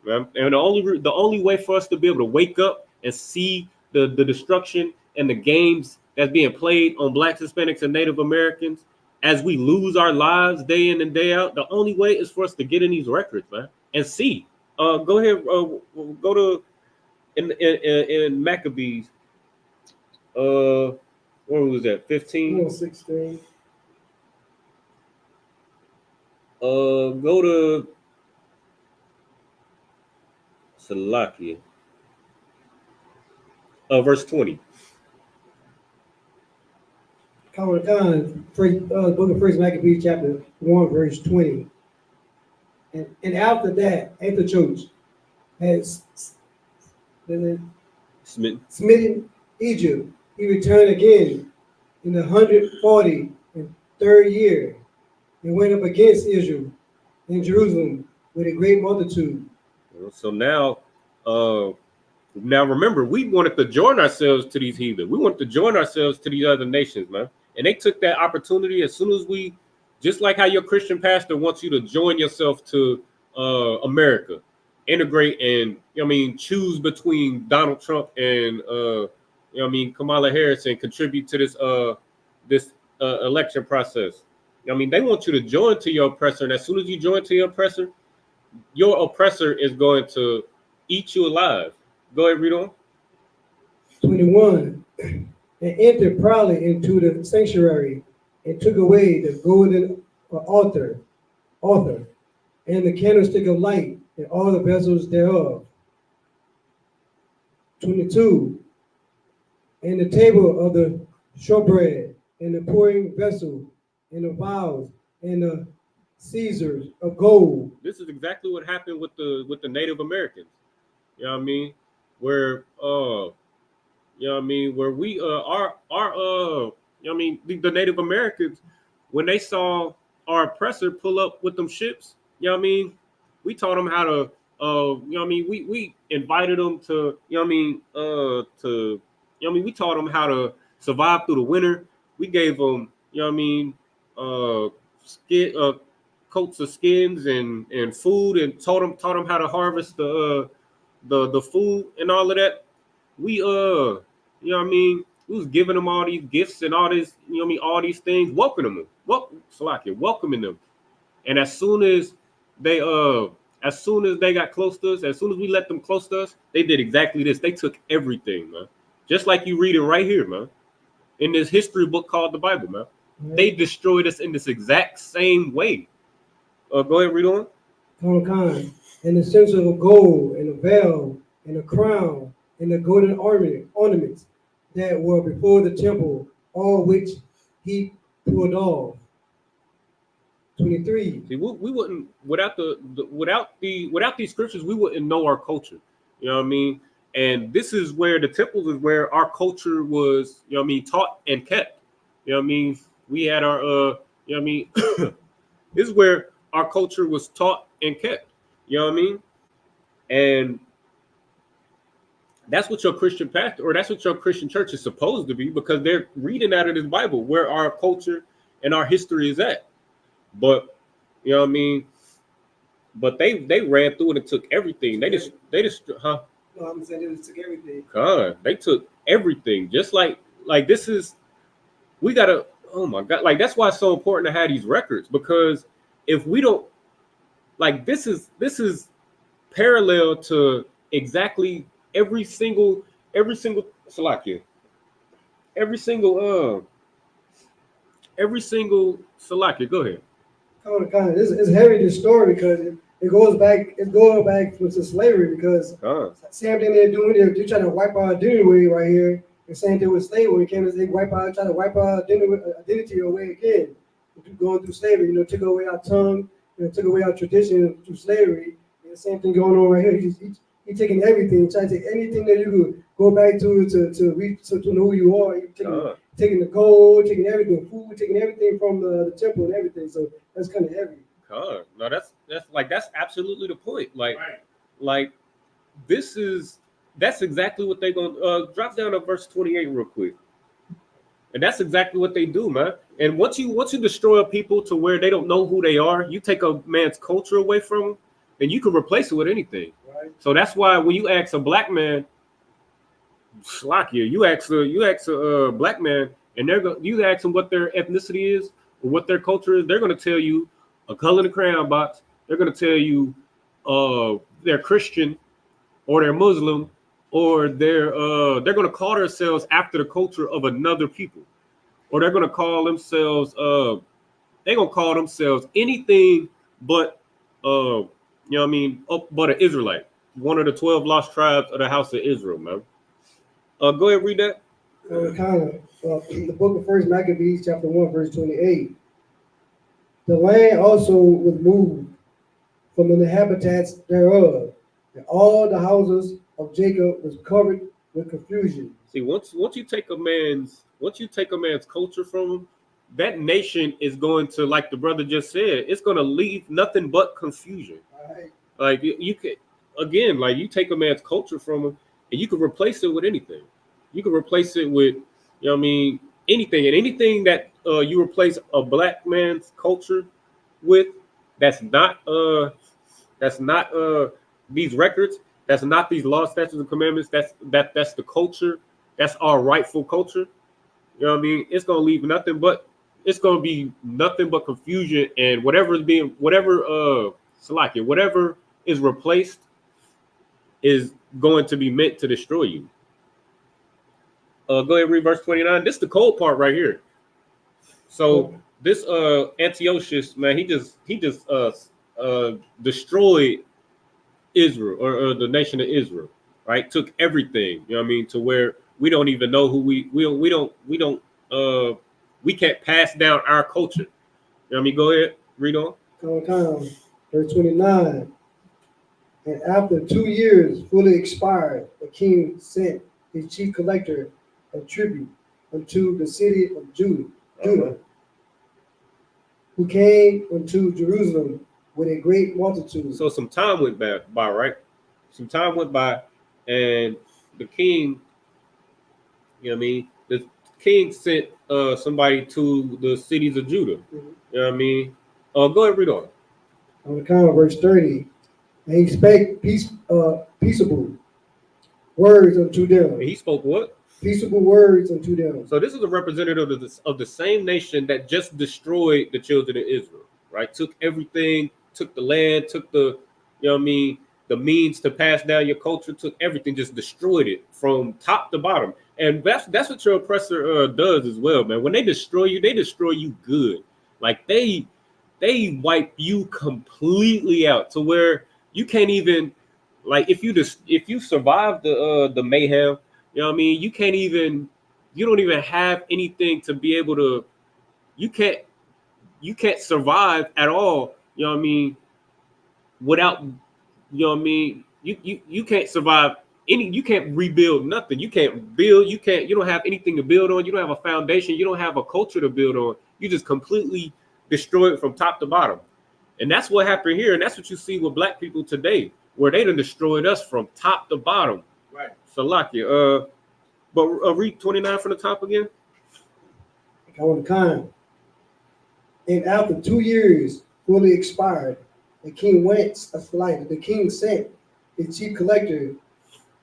man. And the only way for us to be able to wake up and see the destruction and the games that's being played on Blacks, Hispanics, and Native Americans as we lose our lives day in and day out, the only way is for us to get in these records, man, and see. Go ahead, go to in Maccabees. Where was that? 15? 16. Go to Salakia. Verse 20. Book of First Maccabees, chapter 1, verse 20. And after that, after church has smitten Egypt, he returned again in the 143rd year and went up against Israel in Jerusalem with a great multitude. So now remember, we wanted to join ourselves to these heathen. We wanted to join ourselves to these other nations, man. And they took that opportunity as soon as we, just like how your Christian pastor wants you to join yourself to America, integrate and choose between Donald Trump and Kamala Harris and contribute to this election process. They want you to join to your oppressor, and as soon as you join to your oppressor is going to eat you alive. Go ahead, read on. 21. And entered proudly into the sanctuary and took away the golden altar, and the candlestick of light, and all the vessels thereof. 22. And the table of the showbread, and the pouring vessel, and the vials, and the Caesars of gold. This is exactly what happened with the Native Americans. You know what I mean? Where where we the Native Americans, when they saw our oppressor pull up with them ships, we taught them how to we invited them to we taught them how to survive through the winter. We gave them coats of skins and food, and taught them how to harvest the food and all of that. We we was giving them all these gifts and all this, all these things, welcoming them, welcoming them. And as soon as they got close to us, as soon as we let them close to us, they did exactly this. They took everything, man. Just like you read it right here, man. In this history book called the Bible, man. Mm-hmm. They destroyed us in this exact same way. Go ahead, read on. And the censer of gold, and a veil, and a crown, and the golden ornaments that were before the temple, all which he pulled off. 23. See, we wouldn't without these scriptures, we wouldn't know our culture. You know what I mean? And this is where the temples is where our culture was, taught and kept. You know what I mean? We had our this is where our culture was taught and kept. You know what I mean? And that's what your Christian pastor, or that's what your Christian church is supposed to be, because they're reading out of this Bible where our culture and our history is at. But you know what I mean? But they ran through it and took everything. They just No, I'm saying they just took everything. God, they took everything. Just like this is, we gotta, oh my God, like that's why it's so important to have these records, because if we don't, like this is parallel to exactly every single Salakia. Every single Salakia. Go ahead. It's heavy, this story, because it goes back to slavery, because same thing they're doing, they're trying to wipe our identity away right here. The same thing with slavery. When it came to trying to wipe our identity away again. Going through slavery, took away our tongue, took away our tradition through slavery. And the same thing going on right here. He's taking everything, trying to take anything that you could go back to know who you are. Taking the gold, taking everything, food, taking everything from the temple and everything. So that's kind of heavy. No, that's absolutely the point. Like that's exactly what they're gonna drop down to verse 28 real quick. And that's exactly what they do, man. And once you destroy a people to where they don't know who they are, you take a man's culture away from them, and you can replace it with anything. Right. So that's why when you ask a black man, you ask a black man, and you ask them what their ethnicity is or what their culture is, they're gonna tell you a color in the crayon box. They're gonna tell you they're Christian or they're Muslim, or they're gonna call themselves after the culture of another people, or they're gonna call themselves anything but but an Israelite, one of the 12 lost tribes of the house of Israel, man. Go ahead, read that. The book of First Maccabees, chapter 1, verse 28. The land also was moved from the inhabitants thereof, and all the houses of Jacob was covered with confusion. See, once you take a man's culture from him, that nation is going to, like the brother just said, it's going to leave nothing but confusion. Right. Like you could, again, like you take a man's culture from him, and you can replace it with anything. You can replace it with, anything, and anything that you replace a black man's culture with, that's not That's not these records. That's not these laws, statutes, and commandments. That's the culture. That's our rightful culture. You know what I mean? It's gonna leave nothing but it's gonna be nothing but confusion and whatever Salakia, whatever is replaced is going to be meant to destroy you. Go ahead, read verse 29. This is the cold part right here. So this Antiochus, man, he just destroyed Israel or the nation of Israel, right? Took everything, you know what I mean, to where we don't even know who we can't pass down our culture. You know what I mean? Go ahead, read on. Verse 29. And after 2 years fully expired, the king sent his chief collector of tribute unto the city of Judah, who came unto Jerusalem with a great multitude. So some time went by, right? Some time went by, and the king, you know what I mean? The king sent somebody to the cities of Judah. You know what I mean? Go ahead, read on. On account of verse 30. And he spake peaceable words unto them. And he spoke what? Peaceable words unto them. So this is a representative of the same nation that just destroyed the children of Israel, right? Took everything, took the land, took the, you know what I mean, the means to pass down your culture, took everything, just destroyed it from top to bottom. And that's what your oppressor does as well, man. When they destroy you good. Like they wipe you completely out to where you can't even, like, if you survive the mayhem, you know what I mean, you don't even have anything to be able to, you can't survive at all, you know what I mean, without, you know what I mean, you can't survive you can't rebuild nothing. You can't build, you don't have anything to build on, you don't have a foundation, you don't have a culture to build on. You just completely destroy it from top to bottom. And that's what happened here, and that's what you see with black people today, where they done destroyed us from top to bottom. Right. Salakia. But read 29 from the top again. And after 2 years fully expired, the king sent his chief collector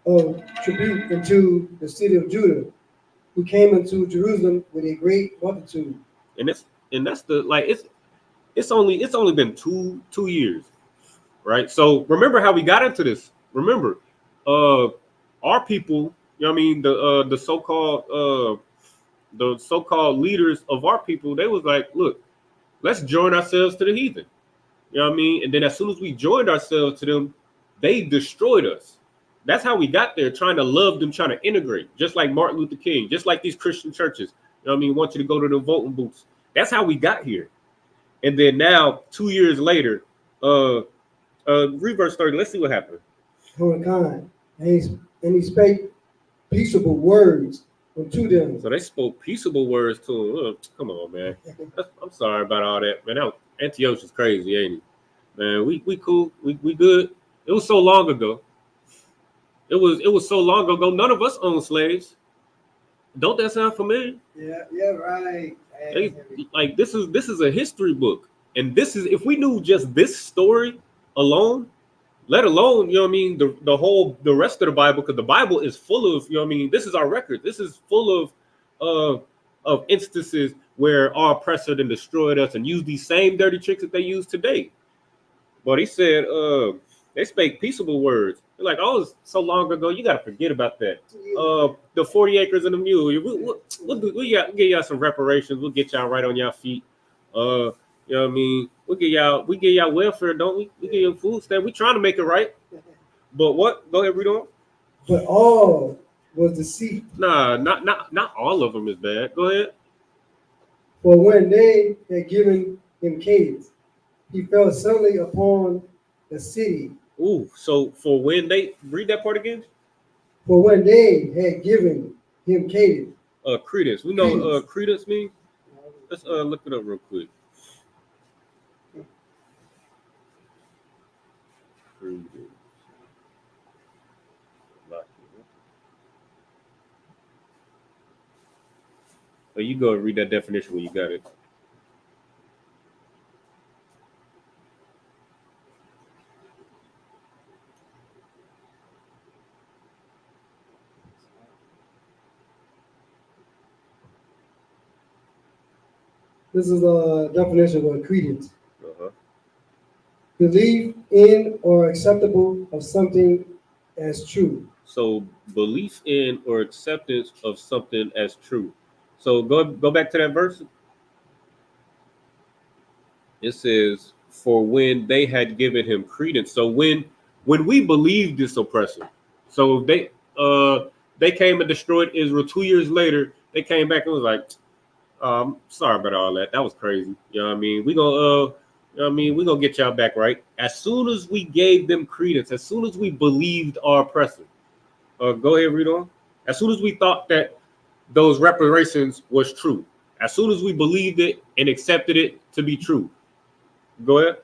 of tribute into the city of Judah, who came into Jerusalem with a great multitude. And that's the, like, it's only been two years, right? So remember how we got into this. Remember, our people, you know what I mean, the so-called leaders of our people, they was like, look, let's join ourselves to the heathen. You know what I mean? And then as soon as we joined ourselves to them, they destroyed us. That's how we got there, trying to love them, trying to integrate, just like Martin Luther King, just like these Christian churches. You know what I mean? Want you to go to the voting booths. That's how we got here. And then now, 2 years later, read verse 30. Let's see what happened. And he spake peaceable words unto them. So they spoke peaceable words to him. Come on, man. I'm sorry about all that, man. Antiochus is crazy, ain't he? Man, we cool. We good. It was so long ago. It was so long ago. None of us owned slaves. Don't that sound familiar? Yeah, right. Like this is a history book, and this is, if we knew just this story alone, let alone, you know what I mean, the rest of the Bible, because the Bible is full of, you know what I mean, this is our record. This is full of instances where our oppressor then destroyed us and used these same dirty tricks that they use today. But he said, they spake peaceable words. They're like, oh, it's so long ago, you got to forget about that. The 40 acres and the mule. We get y'all some reparations. We'll get y'all right on y'all feet. You know what I mean? We get y'all welfare, don't we? We get your food stamp. We trying to make it right. But what? Go ahead, read on. But all was deceit. Nah, not all of them is bad. Go ahead. For when they had given him cadence, he fell suddenly upon the city. Ooh, so for when they, read that part again. For when they had given him cadence. Credence. We know credence means. Let's look it up real quick. Credence. So you go and read that definition when you got it. This is a definition of credence. Uh-huh. Belief in or acceptable of something as true. So belief in or acceptance of something as true. So go back to that verse. It says, "For when they had given him credence." So when we believed this oppressor, so they came and destroyed Israel 2 years later. They came back and was like, sorry about all that. That was crazy. You know what I mean? We gonna you know what I mean, we gonna get y'all back right. As soon as we gave them credence, as soon as we believed our oppressor, go ahead, read on. As soon as we thought that those reparations was true, as soon as we believed it and accepted it to be true, go ahead.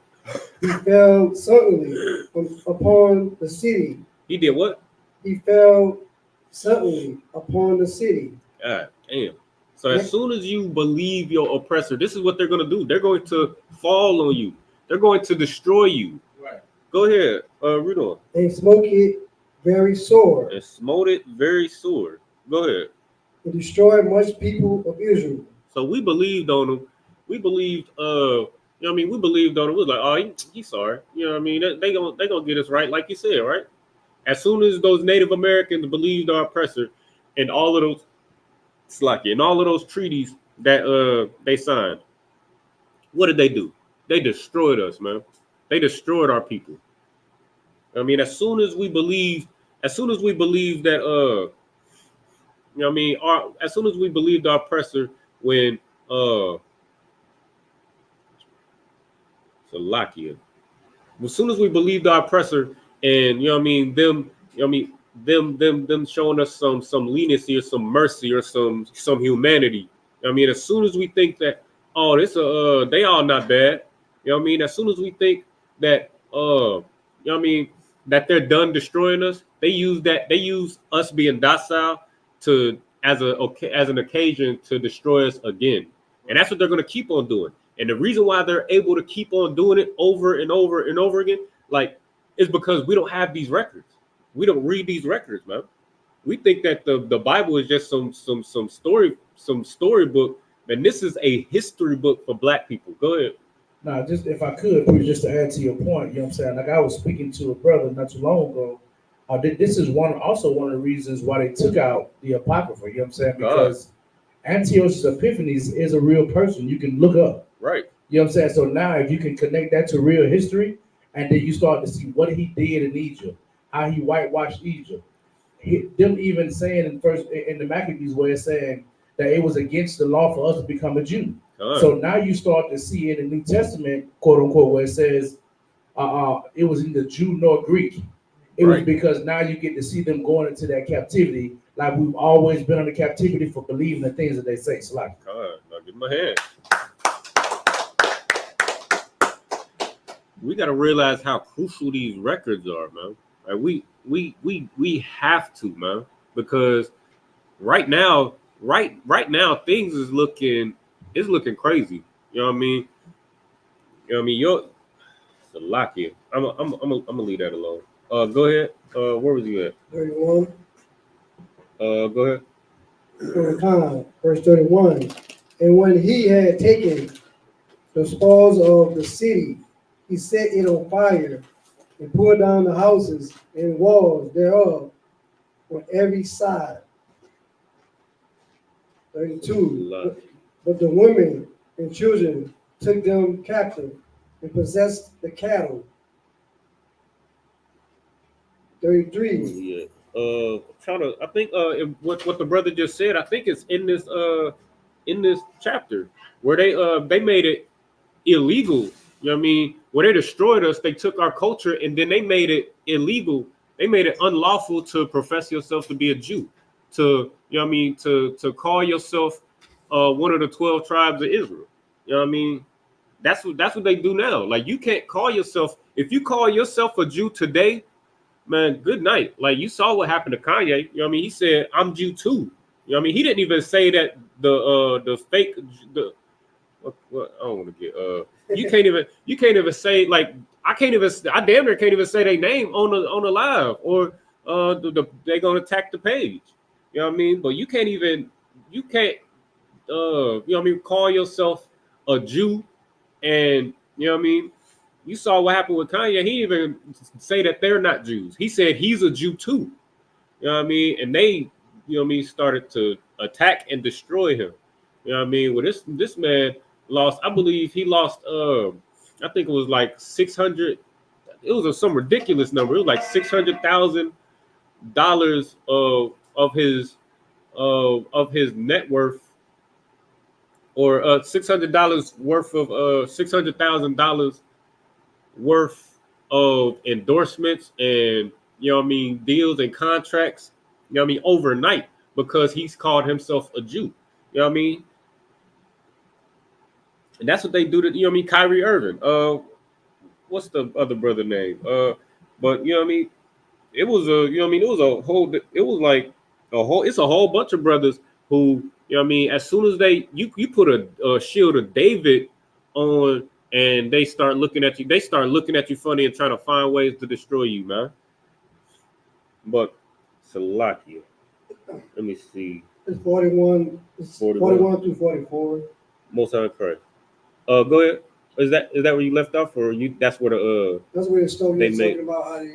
He fell suddenly upon the city. He did what? He fell suddenly upon the city. God damn. So as soon as you believe your oppressor, this is what they're going to do. They're going to fall on you. They're going to destroy you. Right. Go ahead, read on. And smote it very sore. And smote it very sore. Go ahead. And destroyed much people of Israel. So we believed on him. We believed, you know what I mean? We believed on him. We was like, oh, he's sorry. You know what I mean? They gonna get us right, like you said, right? As soon as those Native Americans believed our oppressor and all of those and all of those treaties that they signed, what did they do? They destroyed us, man. They destroyed our people. I mean, as soon as we believed that you know what I mean, as soon as we believed our oppressor when Salakia. As soon as we believed our oppressor and you know what I mean, them, you know what I mean, them showing us some leniency or some mercy or some humanity. I mean, as soon as we think that, oh, this they all not bad, you know what I mean? As soon as we think that you know what I mean, that they're done destroying us, they use us being docile to as an occasion to destroy us again. And that's what they're gonna keep on doing. And the reason why they're able to keep on doing it over and over and over again, like, is because we don't have these records. We don't read these records, man. We think that the Bible is just some storybook, and this is a history book for Black people. Go ahead. Now, just if I could, please, just to add to your point, you know what I'm saying? Like I was speaking to a brother not too long ago. This is one of the reasons why they took out the Apocrypha, you know what I'm saying? Because Antiochus Epiphanes is a real person you can look up. Right. You know what I'm saying? So now if you can connect that to real history, and then you start to see what he did in Egypt, how he whitewashed Egypt. Them even saying in the Maccabees where it's saying that it was against the law for us to become a Jew. So now you start to see in the New Testament, quote unquote, where it says it was neither Jew nor Greek. It was because now you get to see them going into that captivity, like we've always been under captivity for believing the things that they say. So like, now give my hand. We got to realize how crucial these records are, man. Like we have to, man, because right now things is looking crazy. You know what I mean? You know what I mean? You're Salakia. I'm gonna leave that alone. Go ahead. Where was you at? 31. Go ahead. Verse 31. And when he had taken the spoils of the city, he set it on fire and pulled down the houses and walls thereof on every side. 32. But the women and children took them captive and possessed the cattle. 33. Yeah. I think what the brother just said, I think it's in this chapter where they made it illegal. You know what I mean? When they destroyed us, they took our culture and then they made it illegal. They made it unlawful to profess yourself to be a Jew, to, you know what I mean, to call yourself one of the 12 tribes of Israel. You know what I mean? That's what they do now. Like, you can't call yourself, if you call yourself a Jew today, man, good night. Like, you saw what happened to Kanye. You know what I mean? He said, I'm Jew too. You know what I mean? He didn't even say that the fake what I don't want to get you can't even say, like, I damn near can't even say their name on the live, or they're gonna attack the page. You know what I mean? But you can't you know what I mean, call yourself a Jew, and you know what I mean. You saw what happened with Kanye. He didn't even say that they're not Jews. He said he's a Jew too. You know what I mean? And they, you know what I mean, started to attack and destroy him. You know what I mean? Well, this man lost. I believe he lost. I think it was like 600. It was some ridiculous number. It was like $600,000 of his net worth, or $600 worth of $600,000 worth of endorsements and you know what I mean deals and contracts. You know what I mean overnight because he's called himself a Jew. You know what I mean? And that's what they do to you know what I mean Kyrie Irving. What's the other brother name? But you know what I mean? It was a you know what I mean it was a whole it was like a whole it's a whole bunch of brothers who you know what I mean as soon as you put a shield of David on and they start looking at you funny and trying to find ways to destroy you, man. But Salakia, let me see. It's 41. It's 41 through 44. Most High Christ. Go ahead. Is that where you left off, or you? That's where the That's where the story is made. talking about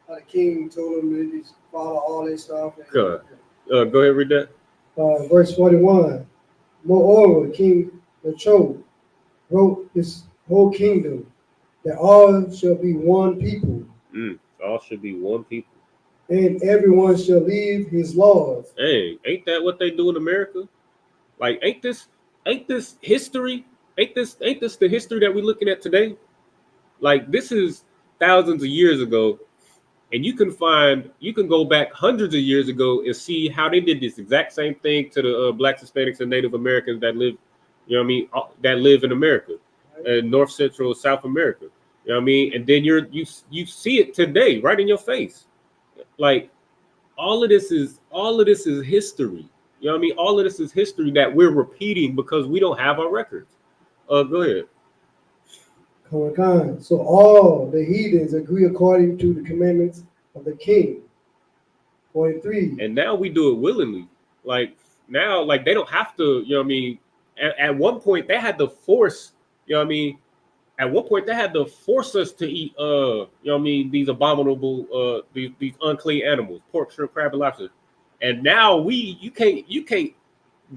how the king told him to just follow all this stuff. And, Go ahead, read that. Verse 41. Moreover, King Lacho wrote this whole kingdom that all shall be one people. All should be one people. And everyone shall leave his laws. Hey, ain't that what they do in America? Like, ain't this history? Ain't this the history that we're looking at today? Like, this is thousands of years ago, and you can go back hundreds of years ago and see how they did this exact same thing to the Blacks, Hispanics, and Native Americans that live, you know what I mean, that live in America, and North Central, South America. You know what I mean? And then you see it today, right in your face. Like, all of this is history. You know what I mean? All of this is history that we're repeating because we don't have our records. Go ahead. So all the heathens agree according to the commandments of the king. 43. And now we do it willingly. Like now, like they don't have to, you know what I mean? At one point they had to force, you know what I mean? At one point they had to force us to eat you know what I mean, these abominable these unclean animals, pork, shrimp, crab, and lobster. And now you can't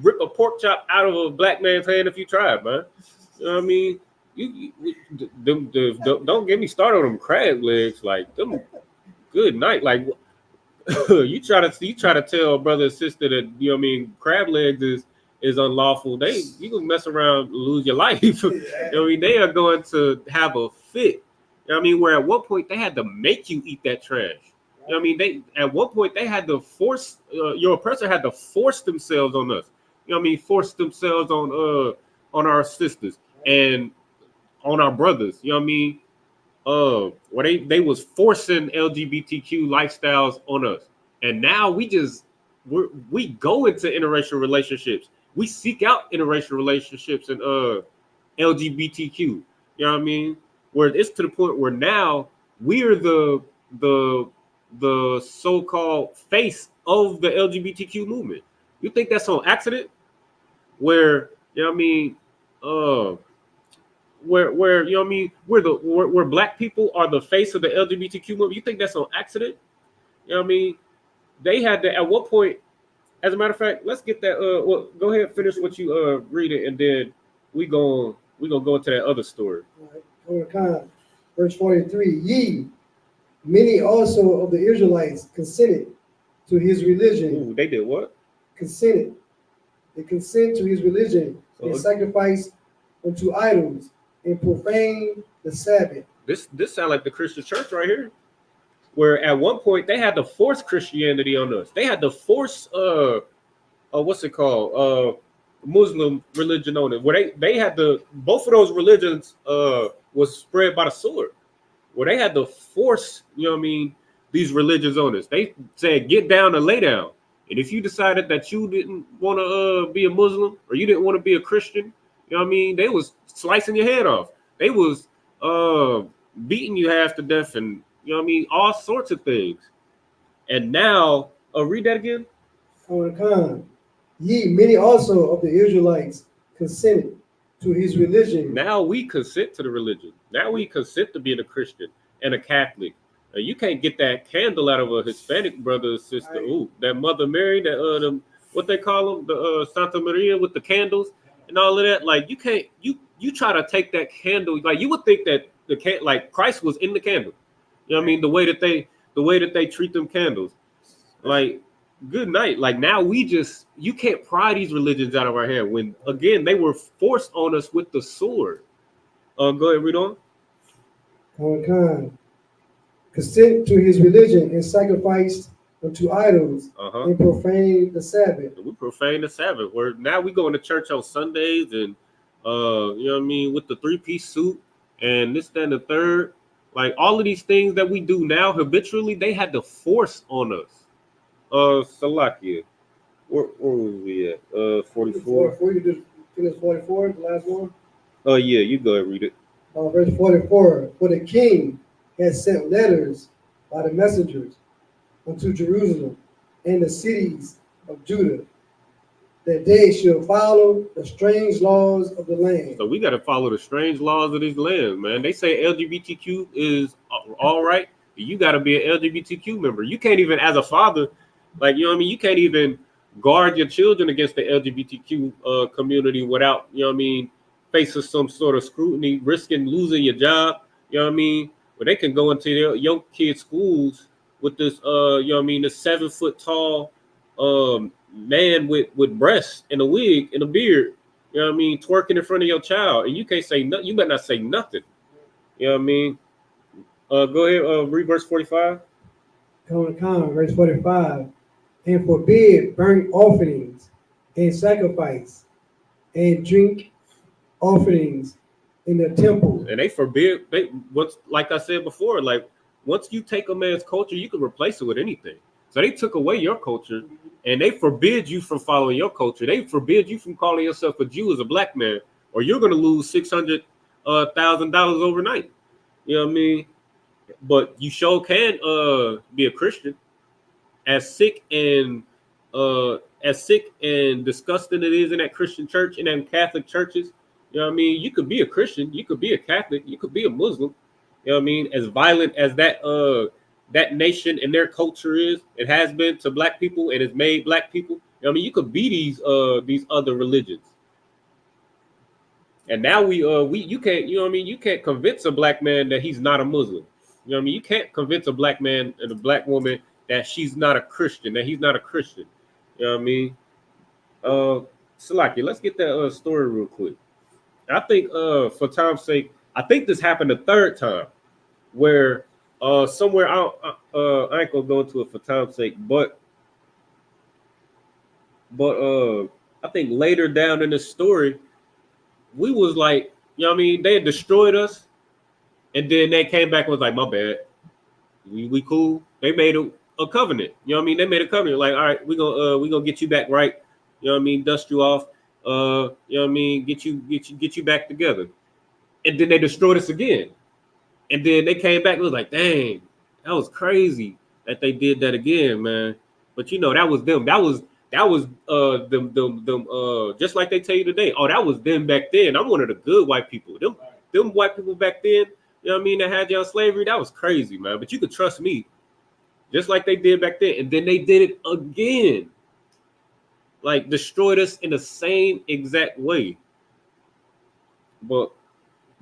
rip a pork chop out of a black man's hand if you try, man. You know what I mean? Don't get me started on them crab legs, like them. Good night, like you try to tell brother and sister that you know what I mean crab legs is unlawful. You can mess around, lose your life. You know what I mean? They are going to have a fit. You know what I mean? Where at one point they had to make you eat that trash. You know what I mean? At one point they had to force your oppressor had to force themselves on us. You know what I mean? Force themselves on our sisters and on our brothers. You know what I mean? Where they was forcing LGBTQ lifestyles on us, and now we go into interracial relationships. We seek out interracial relationships and LGBTQ. You know what I mean? Where it's to the point where now we're the so-called face of the LGBTQ movement. You think that's on accident? Where you know what I mean? Where you know what I mean? Where black people are the face of the LGBTQ movement. You think that's on accident? You know what I mean? They had to at one point. As a matter of fact, let's get that. Well, go ahead, finish what you read it, and then we go into that other story. All right. Verse 43. Ye, many also of the Israelites consented to his religion. Ooh, they did what? Consented. They consent to his religion and sacrifice unto idols and profane the Sabbath. This sounds like the Christian church right here, where at one point they had to force Christianity on us. They had to force what's it called? Muslim religion on it. Where they had to both of those religions was spread by the sword. Where they had to force, you know what I mean, these religions on us. They said get down and lay down. And if you decided that you didn't want to be a Muslim or you didn't want to be a Christian, you know what I mean, they was slicing your head off. They was beating you half to death and, you know what I mean, all sorts of things. And now, read that again. Ye, many also of the Israelites consented to his religion. Now we consent to the religion. Now we consent to being a Christian and a Catholic. You can't get that candle out of a Hispanic brother or sister. Ooh, that Mother Mary, that what they call them, the Santa Maria with the candles and all of that. Like you can't, you try to take that candle. Like you would think that like Christ was in the candle. You know what I mean? The way that they treat them candles. Like good night. Like now you can't pry these religions out of our hand when again they were forced on us with the sword. Go ahead, read on. Consent to his religion and sacrificed unto idols and profane the Sabbath. We profane the Sabbath. Where now we go into church on Sundays and you know what I mean, with the 3-piece suit and this, that, and the third. Like all of these things that we do now habitually, they had to force on us. Salakia. Where was we at? 44. You just finish 44, the last one? Oh yeah, you go ahead, read it. Verse 44. For the king had sent letters by the messengers unto Jerusalem and the cities of Judah, that they should follow the strange laws of the land. So we got to follow the strange laws of this land, man. They say LGBTQ is all right. You got to be an LGBTQ member. You can't even, as a father, like, you know what I mean? You can't even guard your children against the LGBTQ community without, you know what I mean, facing some sort of scrutiny, risking losing your job. You know what I mean? Where they can go into their young kids' schools with this, you know what I mean, this 7 foot tall man with breasts and a wig and a beard, you know what I mean, twerking in front of your child, and you can't say nothing. You better not say nothing. You know what I mean? Go ahead, read verse 45. Verse 45. And forbid burnt offerings and sacrifice and drink offerings in the temple. And they forbid, like I said before, like once you take a man's culture, you can replace it with anything. So they took away your culture and they forbid you from following your culture. They forbid you from calling yourself a Jew as a black man, or you're going to lose $600,000 overnight. You know what I mean? But you sure can be a Christian. As sick and disgusting it is in that Christian church and in Catholic churches, you know what I mean? You could be a Christian, you could be a Catholic, you could be a Muslim. You know what I mean? As violent as that nation and their culture is, it has been to black people and it's made black people. You know what I mean? You could be these other religions. And now you can't, you know what I mean? You can't convince a black man that he's not a Muslim. You know what I mean? You can't convince a black man and a black woman that she's not a Christian, that he's not a Christian. You know what I mean? Salaki, let's get that story real quick. I think for time's sake, I think this happened a third time where somewhere I ain't gonna go into it for time's sake, but I think later down in the story, we was like, you know what I mean? They had destroyed us, and then they came back and was like, my bad. We cool. They made a covenant. You know what I mean? They made a covenant. Like, all right, we gonna get you back right. You know what I mean? Dust you off. You know what I mean? Get you back together. And then they destroyed us again. And then they came back and was like, dang, that was crazy that they did that again, man. But you know, that was them. That was them just like they tell you today. Oh, that was them back then. I'm one of the good white people. Them white people back then, you know what I mean, that had you on slavery, that was crazy, man. But you could trust me. Just like they did back then. And then they did it again. Like destroyed us in the same exact way. But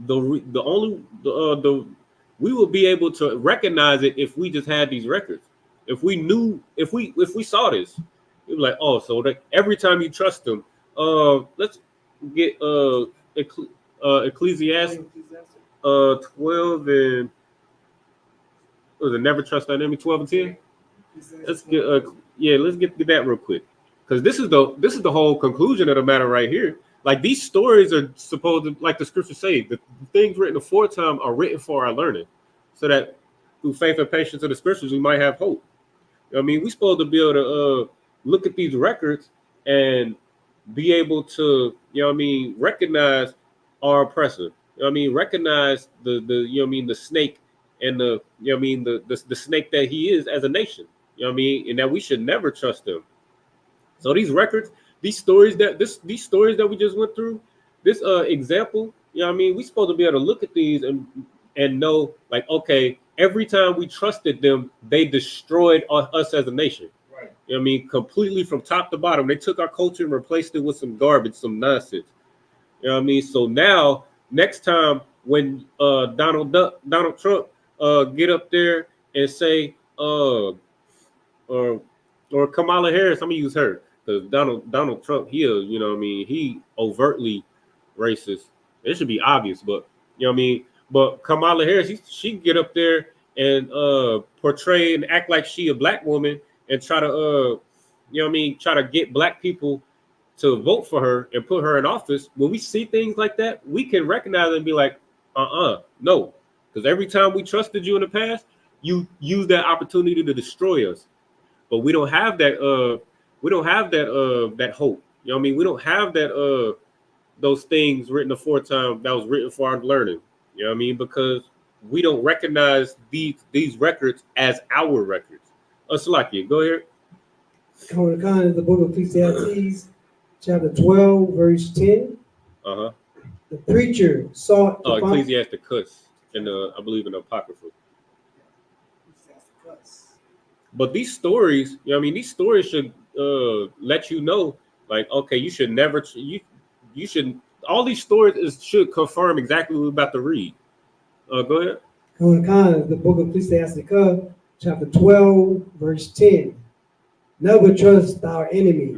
we will be able to recognize it if we just had these records. If we knew, if we saw this, it was like, oh, so that every time you trust them, let's get Ecclesiastes 12 and was it never trust thy enemy 12 and 10? Let's get let's get that real quick. Because this is the whole conclusion of the matter right here. Like these stories are supposed to, like the scriptures say, the things written aforetime are written for our learning, so that through faith and patience of the scriptures we might have hope. You know what I mean, we're supposed to be able to look at these records and be able to, you know what I mean, recognize our oppressor. You know what I mean, recognize the you know what I mean, the snake and the, you know what I mean, the snake that he is as a nation. You know what I mean, and that we should never trust him. So these records, these stories that we just went through, this example, you know what I mean, we supposed to be able to look at these and know, like, okay, every time we trusted them, they destroyed us as a nation. Right. You know what I mean? Completely from top to bottom. They took our culture and replaced it with some garbage, some nonsense. You know what I mean? So now, next time when Donald Trump get up there and say or Kamala Harris, I'm gonna use her because Donald Trump, you know what I mean, he overtly racist. It should be obvious, but you know what I mean. But Kamala Harris, she get up there and portray and act like she a black woman and try to you know what I mean, try to get black people to vote for her and put her in office. When we see things like that, we can recognize it and be like, no, because every time we trusted you in the past, you use that opportunity to destroy us. But we don't have that that hope. You know what I mean? We don't have that those things written aforetime that was written for our learning. You know what I mean? Because we don't recognize these records as our records. Salakia, go ahead. Common Khan is the book of Ecclesiastes, chapter 12, verse 10. Uh-huh. The preacher sought to find... Ecclesiasticus, in I believe in the Apocrypha. But these stories, you know what I mean, these stories should let you know, like, okay, you should never, you should, all these stories should confirm exactly what we're about to read. Go ahead. Common Khan, the book of Ecclesiastes, chapter 12, verse 10. Never trust our enemy,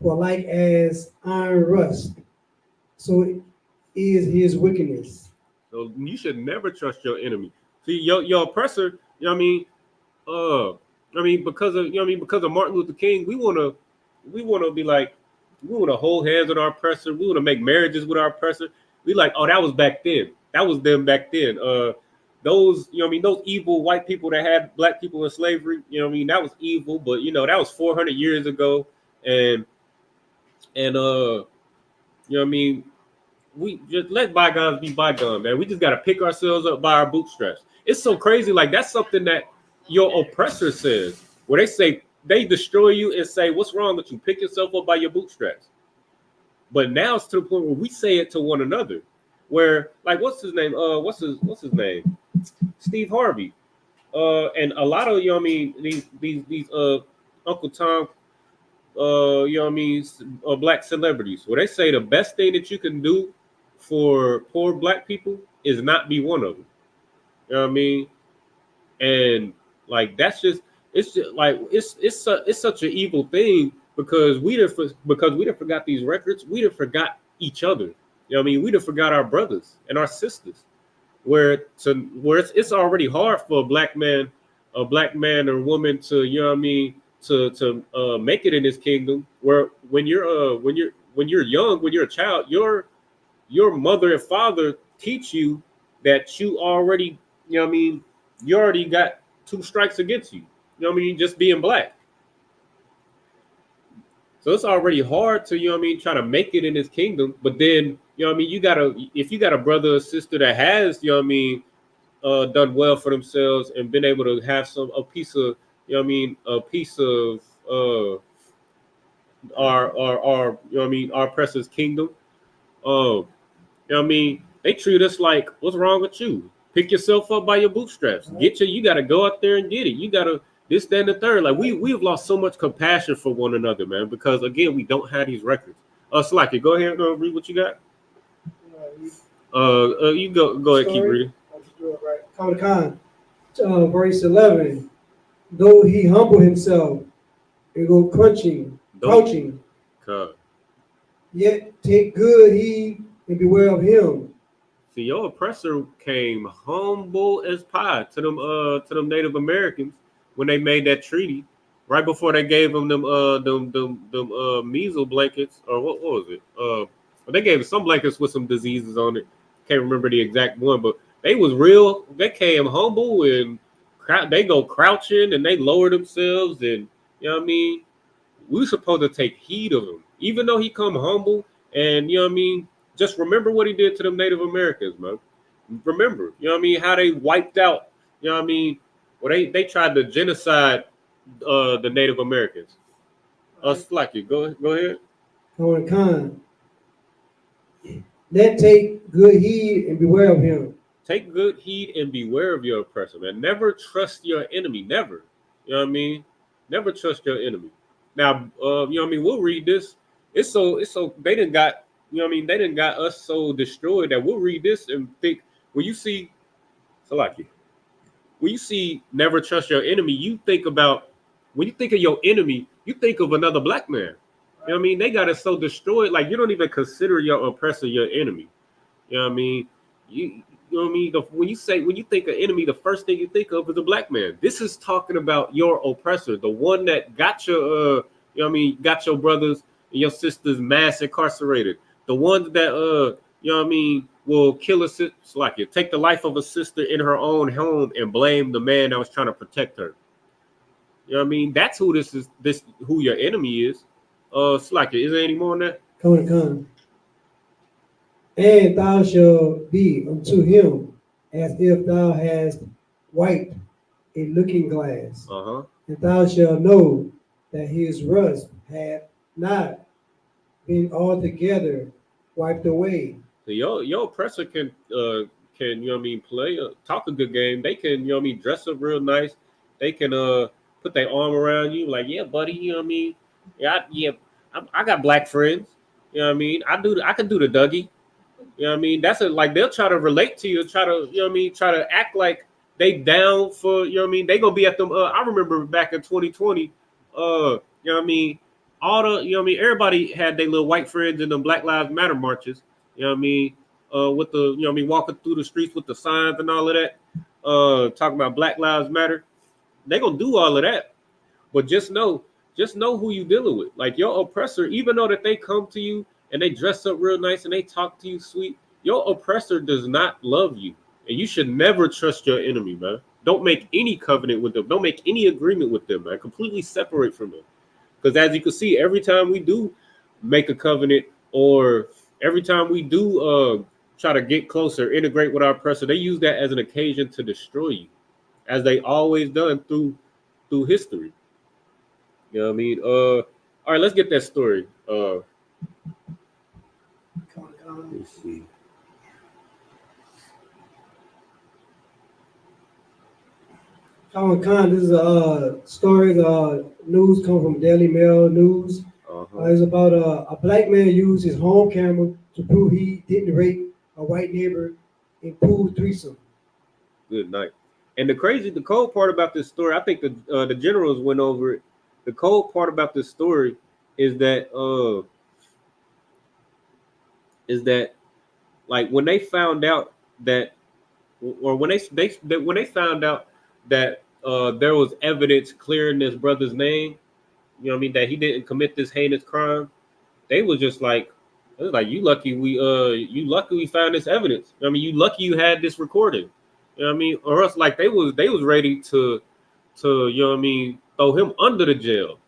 for like as iron rust, so is his wickedness. So you should never trust your enemy. See, your oppressor, you know what I mean? Because of Martin Luther King, we wanna be like, we wanna hold hands with our oppressor. We wanna make marriages with our oppressor. We like, oh, that was back then. That was them back then. Those, you know what I mean, those evil white people that had black people in slavery, you know what I mean, that was evil. But you know, that was 400 years ago, and you know what I mean. We just let bygones be bygones, man. We just gotta pick ourselves up by our bootstraps. It's so crazy. Like that's something that your oppressor says, where they say they destroy you and say, what's wrong with you? Pick yourself up by your bootstraps. But now it's to the point where we say it to one another, where like, what's his name? What's his name? Steve Harvey. And a lot of, you know what I mean, these Uncle Tom, you know what I mean, black celebrities, where they say the best thing that you can do for poor black people is not be one of them. You know what I mean? And like it's such an evil thing because we done forgot these records. We done forgot each other. You know what I mean? We done forgot our brothers and our sisters. Where it's already hard for a black man or woman to, you know what I mean, to make it in this kingdom. Where when you're young, when you're a child, your mother and father teach you that you already, you know what I mean, you already got 2 strikes against you. You know what I mean? Just being black. So it's already hard to, you know what I mean, try to make it in this kingdom. But then, you know what I mean, if you got a brother or sister that has, you know what I mean, done well for themselves and been able to have a piece of, you know what I mean, a piece of our you know what I mean, our oppressor's kingdom. You know what I mean? They treat us like, what's wrong with you? Pick yourself up by your bootstraps. You got to go out there and get it. You got to this, that, and the third. Like we've lost so much compassion for one another, man, because again, we don't have these records. Slacky, go ahead and read what you got. You go ahead, keep reading. Common Khan, verse 11. Though he humble himself and go crouching, yet take good heed and beware of him. See, your oppressor came humble as pie to them Native Americans when they made that treaty, right before they gave them measles blankets, or what was it? They gave them some blankets with some diseases on it. Can't remember the exact one, but they was real. They came humble and they go crouching and they lower themselves, and you know what I mean. We supposed to take heed of him, even though he come humble, and you know what I mean. Just remember what he did to them Native Americans, man. Remember, you know what I mean, how they wiped out, you know what I mean. Well, they tried to genocide the Native Americans. Slacky, go ahead. Common Khan, Let take good heed and beware of him. Take good heed and beware of your oppressor, man. Never trust your enemy. Never. You know what I mean? Never trust your enemy. Now, you know what I mean? We'll read this. It's so they didn't got, you know what I mean? They didn't got us so destroyed that we'll read this and think when you see Salaki, when you see never trust your enemy, you think about when you think of your enemy, you think of another black man. You know what I mean? They got us so destroyed, like you don't even consider your oppressor your enemy. You know what I mean? You know what I mean? When you think of enemy, the first thing you think of is a black man. This is talking about your oppressor, the one that got your you know what I mean, got your brothers and your sisters mass incarcerated. The ones that you know what I mean, will kill a sister, like you take the life of a sister in her own home and blame the man that was trying to protect her. You know what I mean? That's who this who your enemy is. Slacky, is there any more on that? Come. And thou shalt be unto him as if thou hast wiped a looking glass. Uh-huh. And thou shalt know that his rust hath not been altogether wiped away. So your oppressor can you know what I mean play talk a good game. They can, you know what I mean, dress up real nice. They can put their arm around you like, yeah, buddy, you know what I mean? I got black friends. You know what I mean? I can do the Dougie. You know what I mean? That's like they'll try to relate to you, try to, you know what I mean, try to act like they down for, you know what I mean? They gonna be at them. I remember back in 2020, you know what I mean? All the, you know what I mean, everybody had their little white friends in the Black Lives Matter marches, you know what I mean? With the, you know what I mean, walking through the streets with the signs and all of that, talking about Black Lives Matter. They gonna do all of that. But just know who you dealing with. Like your oppressor, even though that they come to you and they dress up real nice and they talk to you sweet, your oppressor does not love you. And you should never trust your enemy, man. Don't make any covenant with them. Don't make any agreement with them, man. Completely separate from them. Because as you can see, every time we do make a covenant or every time we do try to get closer, integrate with our oppressor, they use that as an occasion to destroy you, as they always done through history. You know what I mean? All right, let's get that story. Let me see. Khan, this is a story. The news come from Daily Mail News. It's about a black man used his home camera to prove he didn't rape a white neighbor in pool threesome. Good night. And the cold part about this story, I think the generals went over it. The cold part about this story is that like when they found out that, or when they found out that there was evidence clearing this brother's name, you know what I mean, that he didn't commit this heinous crime, they was just like, it was like, you lucky we found this evidence. I mean, you lucky you had this recording. You know what I mean? Or else like they was ready to you know what I mean, throw him under the jail.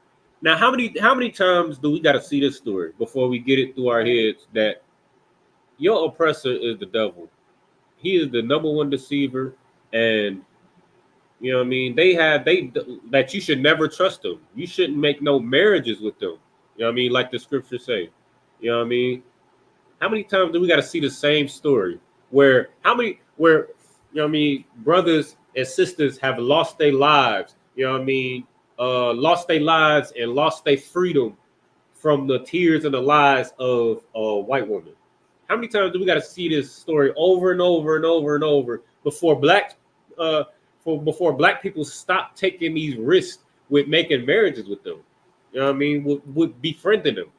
Now, how many times do we got to see this story before we get it through our heads that your oppressor is the devil? He is the number one deceiver, and you know what I mean. That you should never trust them. You shouldn't make no marriages with them. You know what I mean, like the scriptures say. You know what I mean. How many times do we got to see the same story where you know what I mean, brothers and sisters have lost their lives, you know what I mean, lost their lives and lost their freedom from the tears and the lies of a white woman? How many times do we got to see this story over and over and over and over before black people stop taking these risks with making marriages with them? You know what I mean, with befriending them.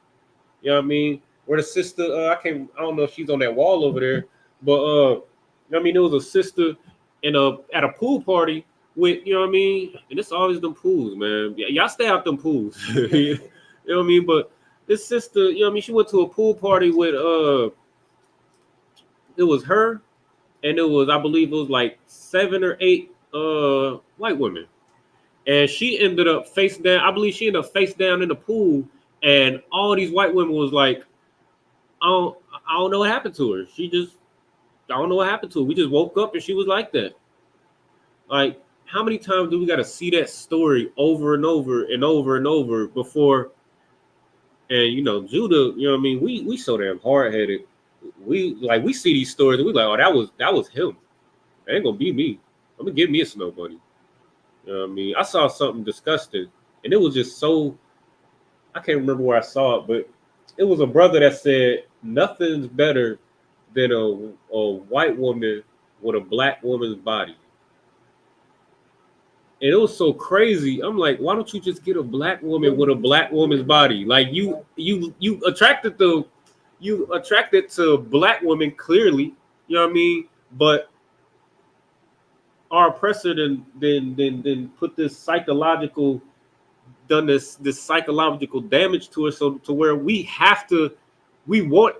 You know what I mean? Where the sister, I don't know if she's on that wall over there, but you know what I mean, there was a sister at a pool party with, you know what I mean, and it's always them pools, man. Y'all stay out them pools. You know what I mean? But this sister, you know what I mean, she went to a pool party with it was her, and I believe it was like 7 or 8 white women. And she ended up face down. I believe she ended up face down in the pool, and all these white women was like, I don't know what happened to her. I don't know what happened to her. We just woke up and she was like that. Like, how many times do we got to see that story over and over and over and over before? And you know, Judah, you know what I mean, we so damn hard headed. we see these stories and we like, oh, that was him. That ain't gonna be me. I'm gonna give me a snow bunny. You know what I mean? I saw something disgusting, and it was just so I can't remember where I saw it, but it was a brother that said nothing's better than a white woman with a black woman's body. And it was so crazy. I'm like, why don't you just get a black woman with a black woman's body? Like you attracted to black women clearly, you know what I mean? But our oppressor then put this psychological this psychological damage to us, so to where we want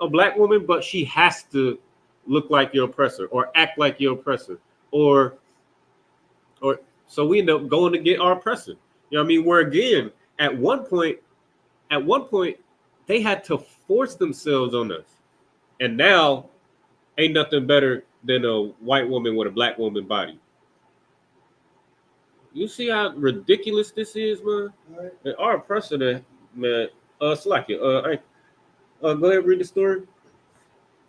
a black woman, but she has to look like your oppressor or act like your oppressor, or so we end up going to get our oppressor. You know what I mean? Where again, at one point, they had to force themselves on us, and now ain't nothing better than a white woman with a black woman body. You see how ridiculous this is, man? All right. And our oppressor, man. Slacky. Go ahead and read the story.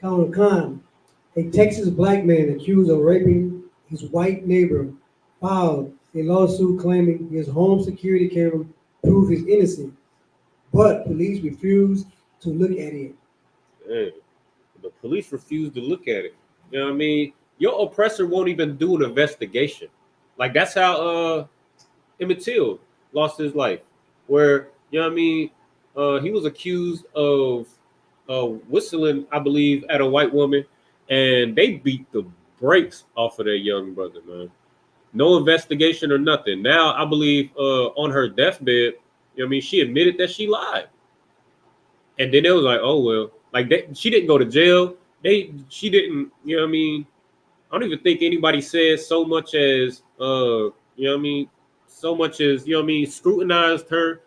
Colin Khan, a Texas black man accused of raping his white neighbor, filed a lawsuit claiming his home security camera proved his innocence, but police refused to look at it. Man, the police refused to look at it. You know what I mean? Your oppressor won't even do an investigation. Like that's how Emmett Till lost his life. Where, you know what I mean? He was accused of whistling, I believe, at a white woman, and they beat the brakes off of their young brother, man. No investigation or nothing. Now, I believe on her deathbed, you know what I mean, she admitted that she lied. And then it was like, oh, well, like she didn't go to jail. She didn't, you know what I mean? I don't even think anybody said so much as, you know what I mean, so much as, you know what I mean, scrutinized her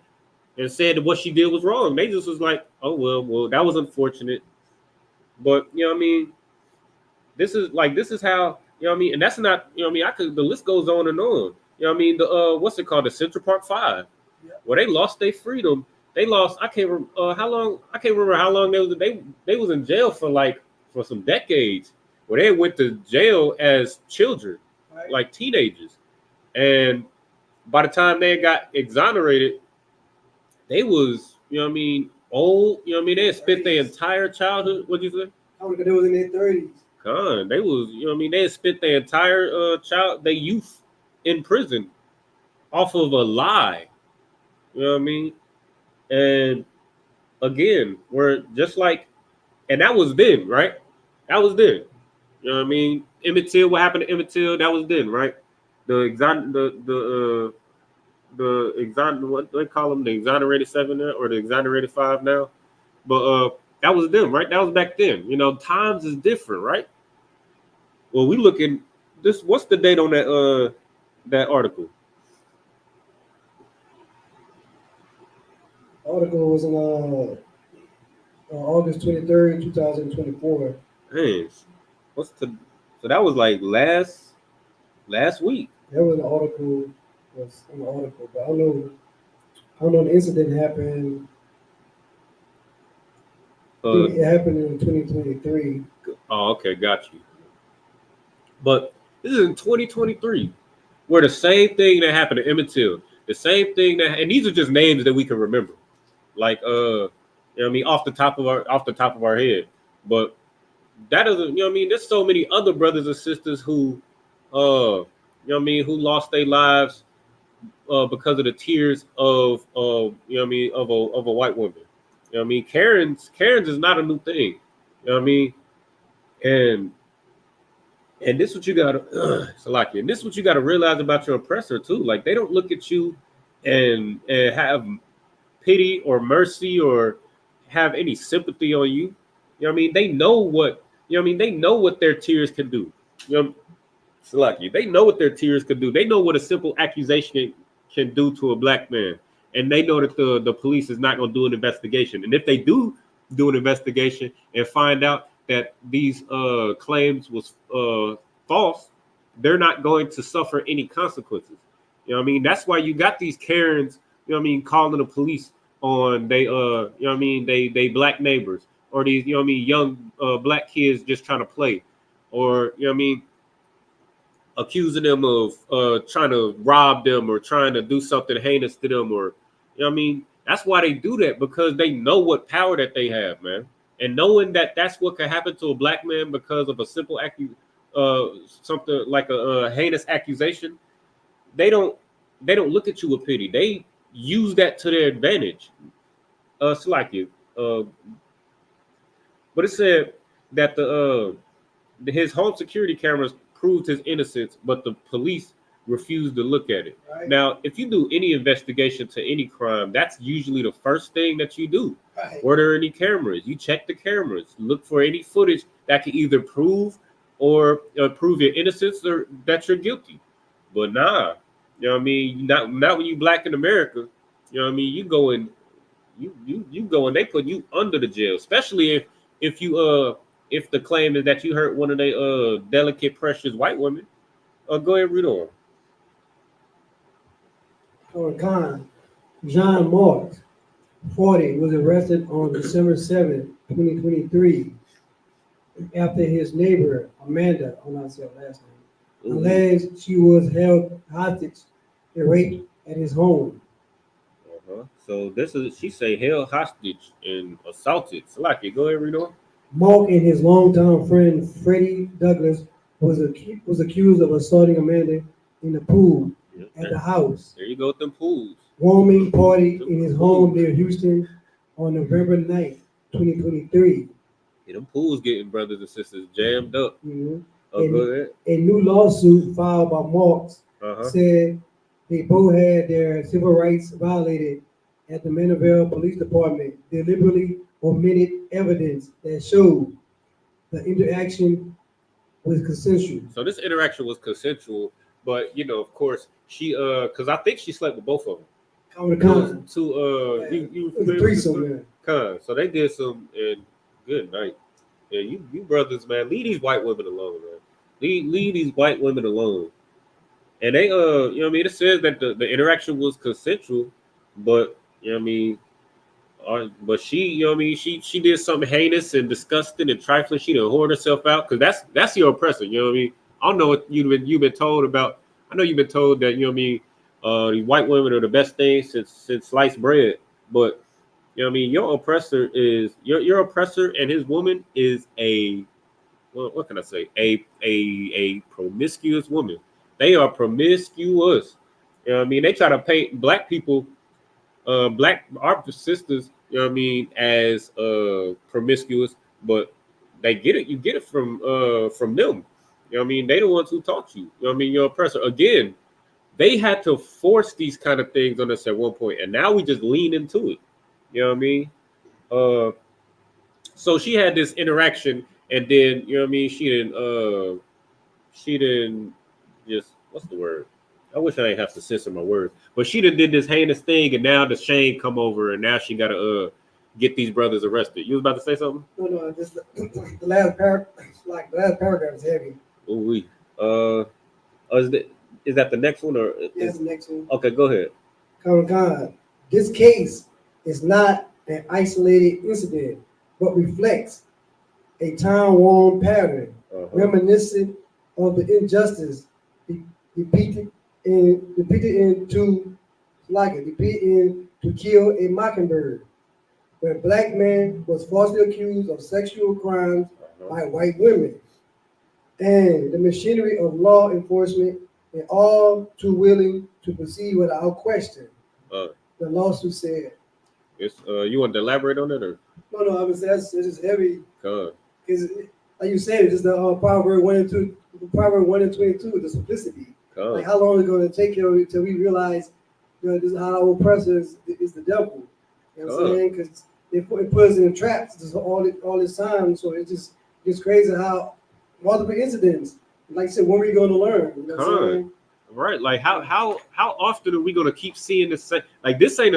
and said that what she did was wrong. They just was like, oh, well, that was unfortunate. But, you know what I mean, this is how, you know what I mean, and that's not, you know what I mean, the list goes on and on. You know what I mean, the what's it called, the Central Park Five, where they lost their freedom. They lost, I can't remember how long they was in jail for some decades, where they went to jail as children, right, like teenagers. And by the time they got exonerated, they was, you know what I mean, old, you know what I mean, they had spent their entire childhood. What'd you say? They was in their 30s. They was, you know what I mean, they had spent their entire their youth in prison off of a lie. You know what I mean? And again, we're just like, and that was then, right? That was then. You know what I mean? Emmett Till, what happened to Emmett Till? That was then, right? What they call them, the exonerated 7 now, or the exonerated 5 now. But that was them, right? That was back then. You know, times is different, right? Well, we looking this. What's the date on that article? Article was on August 23rd, 2024. Hey, so that was like last week. That was an article. But I don't know. The incident happened. It happened in 2023. Oh, okay, got you. But this is in 2023, where the same thing that happened to Emmett Till, the same thing and these are just names that we can remember, like you know what I mean, off the top of our head. But that doesn't, you know what I mean. There's so many other brothers and sisters who, you know what I mean, who lost their lives because of the tears of you know what I mean, of a white woman. You know what I mean? Karen's is not a new thing. You know what I mean? And this is what you gotta Salaki, and this is what you gotta realize about your oppressor too. Like, they don't look at you and have pity or mercy or have any sympathy on you. You know what I mean? They know what, you know what I mean, they know what their tears can do. You know, Salaki, they know what their tears can do. They know what a simple accusation can do to a black man. And they know that the police is not gonna do an investigation. And if they do an investigation and find out that these claims was false, they're not going to suffer any consequences. You know what I mean? That's why you got these Karens, you know what I mean, calling the police on they you know what I mean, they black neighbors. or these, you know what I mean, young black kids just trying to play, or you know what I mean, accusing them of trying to rob them or trying to do something heinous to them, or you know what I mean. That's why they do that, because they know what power that they have, man, and knowing that that's what can happen to a black man because of a simple something like a heinous accusation. They don't look at you with pity. They use that to their advantage. Slacky. But it said that his home security cameras proved his innocence, but the police refused to look at it. Right. Now, if you do any investigation to any crime, that's usually the first thing that you do. Right. Were there any cameras? You check the cameras, look for any footage that can either prove or prove your innocence or that you're guilty. But nah, you know what I mean. Not when you black in America. You know what I mean. You go and you go and they put you under the jail, especially if you if the claim is that you hurt one of their delicate, precious white women. Go ahead, read on. Khan, John Marks, 40, was arrested on December 7, 2023, after his neighbor, Amanda, I'm not saying her last name, alleged she was held hostage and raped at his home. So she say held hostage and assaulted. Salaki, go ahead, read on. Mark and his longtime friend, Freddie Douglas, was accused of assaulting Amanda in the pool at the house. There you go with them pools. Warming party in his home near Houston on November 9th, 2023. Yeah, them pools getting brothers and sisters jammed up. Mm-hmm. Go ahead. A new lawsuit filed by Marks said they both had their civil rights violated at the Manaville Police Department, deliberately omitted evidence that showed the interaction was consensual. So this interaction was consensual, but you know, of course, she because I think she slept with both of them. You threesome, Con. So they did some, and good night. Yeah, you brothers, man, leave these white women alone, man. Leave these white women alone. And they you know what I mean, it says that the interaction was consensual, but you know what I mean, but she, you know what I mean, she did something heinous and disgusting and trifling. She done whored herself out, because that's your oppressor, you know what I mean? I don't know what you've been told about. I know you've been told that, you know what I mean, these white women are the best thing since sliced bread, but you know what I mean, your oppressor is your oppressor, and his woman is what can I say? A promiscuous woman. They are promiscuous. You know what I mean? They try to paint black people, our sisters, you know what I mean, as promiscuous, but they get it. You get it from them. You know what I mean? They the ones who taught you. You know what I mean? Your oppressor. Again, they had to force these kind of things on us at one point, and now we just lean into it. You know what I mean? So she had this interaction, and then you know what I mean. She didn't just, what's the word? I wish I didn't have to censor my words, but she did this heinous thing, and now the shame come over, and now she gotta get these brothers arrested. You was about to say something? No, just the last paragraph is heavy. Oh, we. Is that the next one, or Yes, the next one. Okay, go ahead. God, this case is not an isolated incident, but reflects a time-worn pattern, reminiscent of the injustice depicted in To Kill a Mockingbird, where a black man was falsely accused of sexual crimes by white women, and the machinery of law enforcement are all too willing to proceed without question. The lawsuit said. You want to elaborate on it, or? No, I was that's it's just heavy. Because like you said, it's just the Proverb 1 and 2, Proverb 1 and 22, the simplicity. Like how long is it going to take until we realize, you know, this is how our oppressor is the devil. You know what I'm saying? Because it put us in traps all this time. So it's crazy how multiple incidents. Like I said, when are we going to learn? You know what I'm saying? Right. Like how often are we going to keep seeing this? Like this ain't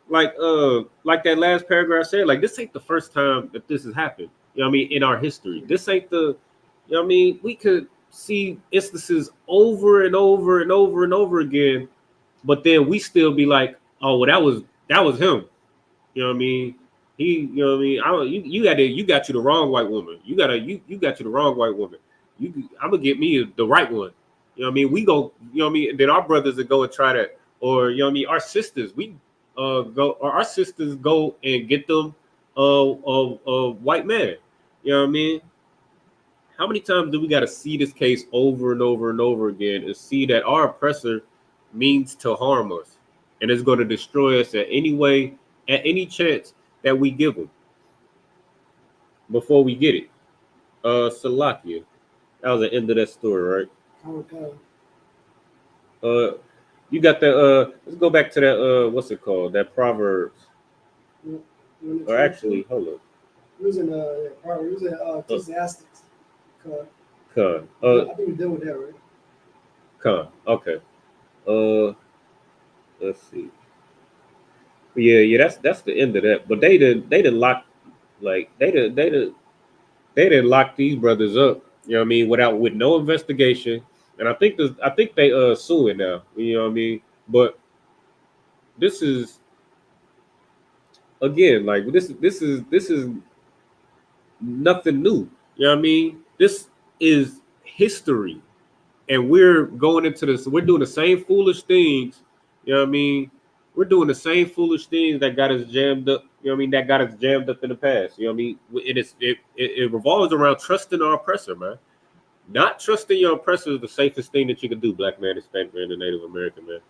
like that last paragraph said. Like this ain't the first time that this has happened. You know what I mean? In our history, this ain't the. You know what I mean? We could see instances over and over and over and over again, but then we still be like, oh, well, that was him. You know what I mean? He, you know what I mean? You got you the wrong white woman. You got you got you the wrong white woman. I'm gonna get me the right one. You know what I mean? We go, you know what I mean? And then our brothers that go and try that, or you know what I mean? Our sisters, we go, or our sisters go and get them a white man. You know what I mean? How many times do we got to see this case over and over and over again and see that our oppressor means to harm us and is going to destroy us at any way, at any chance that we give them before we get it? Salakia. That was the end of that story, right? Okay. You got that. Let's go back to that. What's it called? That Proverbs. Or actually, hold up. Using Ecclesiastes. Con. I think we deal with that, right? Con. Okay. Let's see. Yeah. That's the end of that. But they didn't lock, like they didn't lock these brothers up. You know what I mean? With no investigation. And I think they suing now. You know what I mean? But this is again like this is nothing new. You know what I mean? This is history. And we're going into this, we're doing the same foolish things. You know what I mean? We're doing the same foolish things that got us jammed up. You know what I mean? That got us jammed up in the past. You know what I mean? It revolves around trusting our oppressor, man. Not trusting your oppressor is the safest thing that you can do, black man, Hispanic man, and Native American man.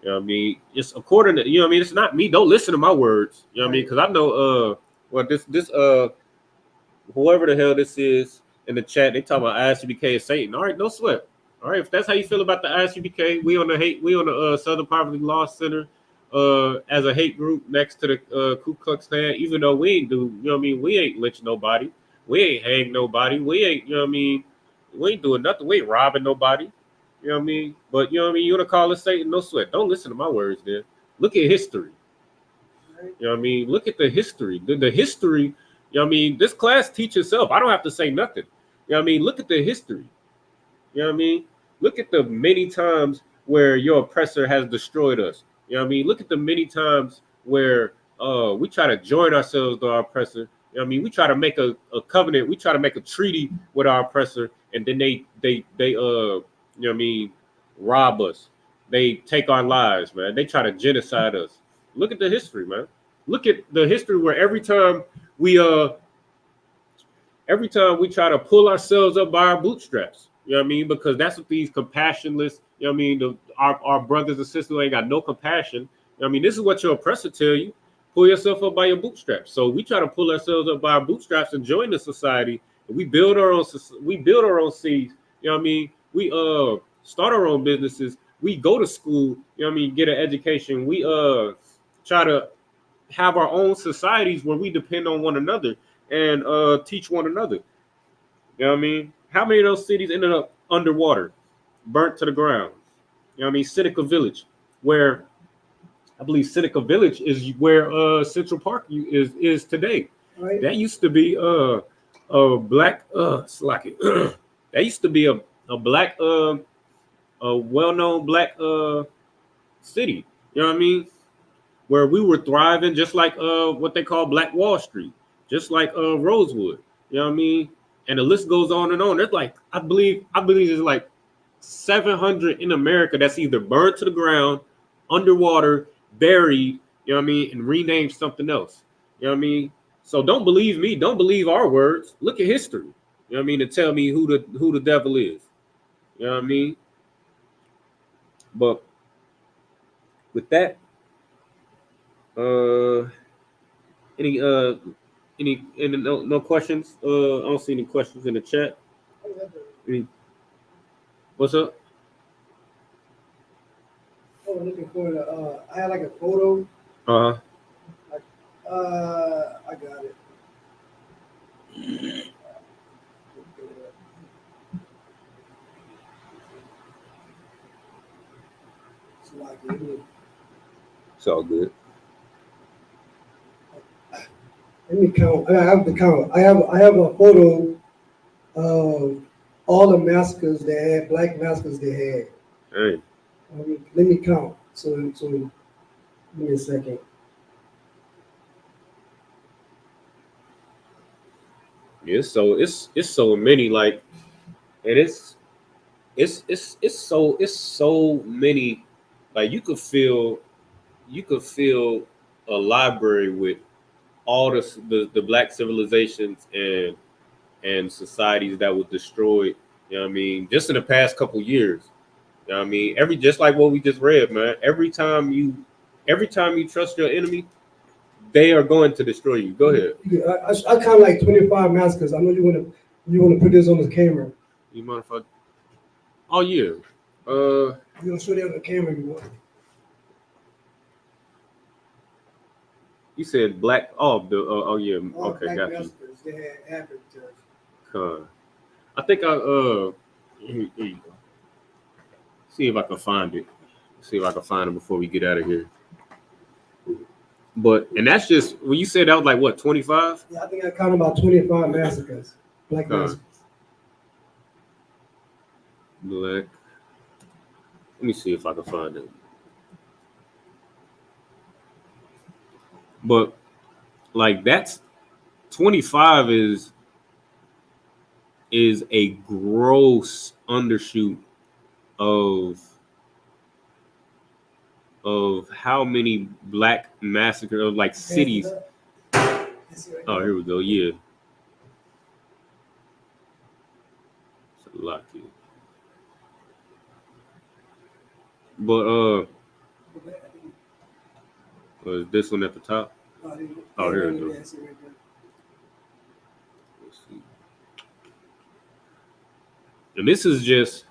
You know what I mean? It's according to, you know what I mean? It's not me. Don't listen to my words. You know what I mean? Because I know this whoever the hell this is in the chat, they talking about ISUPK is Satan. All right, no sweat. All right, if that's how you feel about the ISUPK, we on the Southern Poverty Law Center as a hate group next to the Ku Klux Klan, even though we ain't do, you know what I mean? We ain't lynch nobody. We ain't hang nobody. We ain't, you know what I mean? We ain't doing nothing. We ain't robbing nobody. You know what I mean? But you know what I mean? You want to call us Satan? No sweat. Don't listen to my words, then. Look at history. You know what I mean? Look at the history. The history, you know what I mean? This class teaches itself. I don't have to say nothing. You know what I mean? Look at the history. You know what I mean? Look at the many times where your oppressor has destroyed us. You know what I mean? Look at the many times where we try to join ourselves to our oppressor. You know what I mean? We try to make a covenant. We try to make a treaty with our oppressor, and then they you know what I mean, rob us. They take our lives, man. They try to genocide us. Look at the history, man. Look at the history where every time we try to pull ourselves up by our bootstraps. You know what I mean? Because that's what these compassionless, you know what I mean, our brothers and sisters who ain't got no compassion. You know what I mean? This is what your oppressor tell you. Pull yourself up by your bootstraps. So we try to pull ourselves up by our bootstraps and join the society. And we build our own seeds. You know what I mean? We start our own businesses. We go to school, you know what I mean, get an education. We try to have our own societies where we depend on one another and teach one another. You know what I mean? How many of those cities ended up underwater, burnt to the ground? You know what I mean? Seneca Village, where I believe Seneca Village is where Central Park is today. Right. That used to be a black that used to be a black a well-known black city. You know what I mean? Where we were thriving, just like what they call Black Wall Street, just like Rosewood. You know what I mean? And the list goes on and on. There's like I believe there's like 700 in America that's either burned to the ground, underwater, buried. You know what I mean? And renamed something else. You know what I mean? So don't believe me. Don't believe our words. Look at history. You know what I mean? To tell me who the devil is. You know what I mean? But with that, any no questions? I don't see any questions in the chat. What's up? Oh, looking for the I had like a photo. Uh-huh. I got it. It's all good. Let me count. I have to count. I have a photo of all the massacres they had, black massacres they had. Hey. Let me count. So give me a second. Yeah, so it's so many, like, and it's so many, like you could feel a library with all the black civilizations and societies that were destroyed. You know what I mean? Just in the past couple years. You know what I mean? Just like what we just read, man. Every time you trust your enemy, they are going to destroy you. Go ahead. Yeah, I kind of like 25 massacres. I know you want to put this on the camera. You mind if I? Oh yeah. You're gonna show that on the camera if you want. You said black. Oh, oh yeah. All Okay, black got you. massacres, they had average. I think here you go. See if I can find it. See if I can find it before we get out of here. But and that's just when you said that was like what 25? Yeah, I think I counted about 25 massacres. Black massacres. Black. Let me see if I can find it. But like that's 25 is a gross undershoot of how many black massacres of like cities. Oh, here we go. Yeah. It's a lot here. But was this one at the top? Oh, here we go. Let's see. And this is just,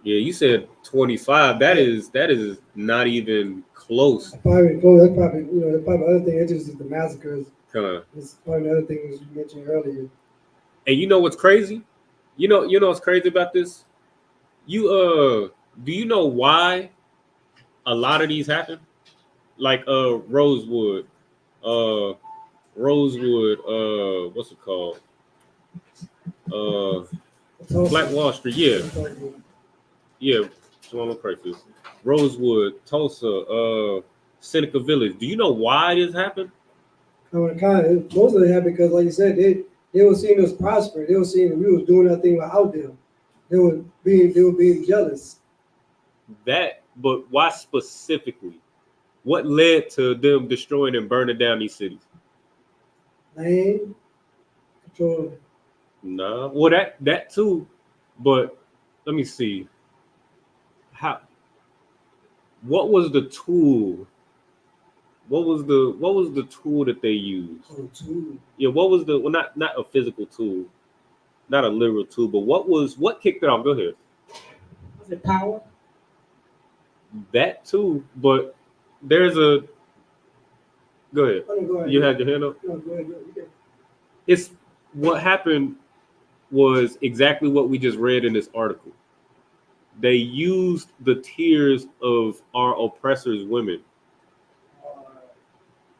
yeah, you said 25. That is not even close. That's probably that's probably other thing. It's just the massacres. It's probably another thing as you mentioned earlier. And you know what's crazy? You know what's crazy about this? Do you know why a lot of these happen? Like Rosewood, what's it called? Black Wall Street, yeah. Solomon Crisis, Rosewood, Tulsa, Seneca Village. Do you know why this happened? Most of it happened because, like you said, they were seeing us prosper. They were seeing that we was doing our thing without them. They were being jealous. But why specifically? What led to them destroying and burning down these cities? Land control. Nah, well that too, but let me see. What was the tool? What was the tool that they used? Oh, tool. Yeah, what was not a physical tool, not a literal tool, but what kicked it off? Go ahead. Was it power? That too, but there's a. Go ahead. Oh, no, go ahead. You had your hand up. No, go ahead. It's what happened was exactly what we just read in this article. They used the tears of our oppressors' women.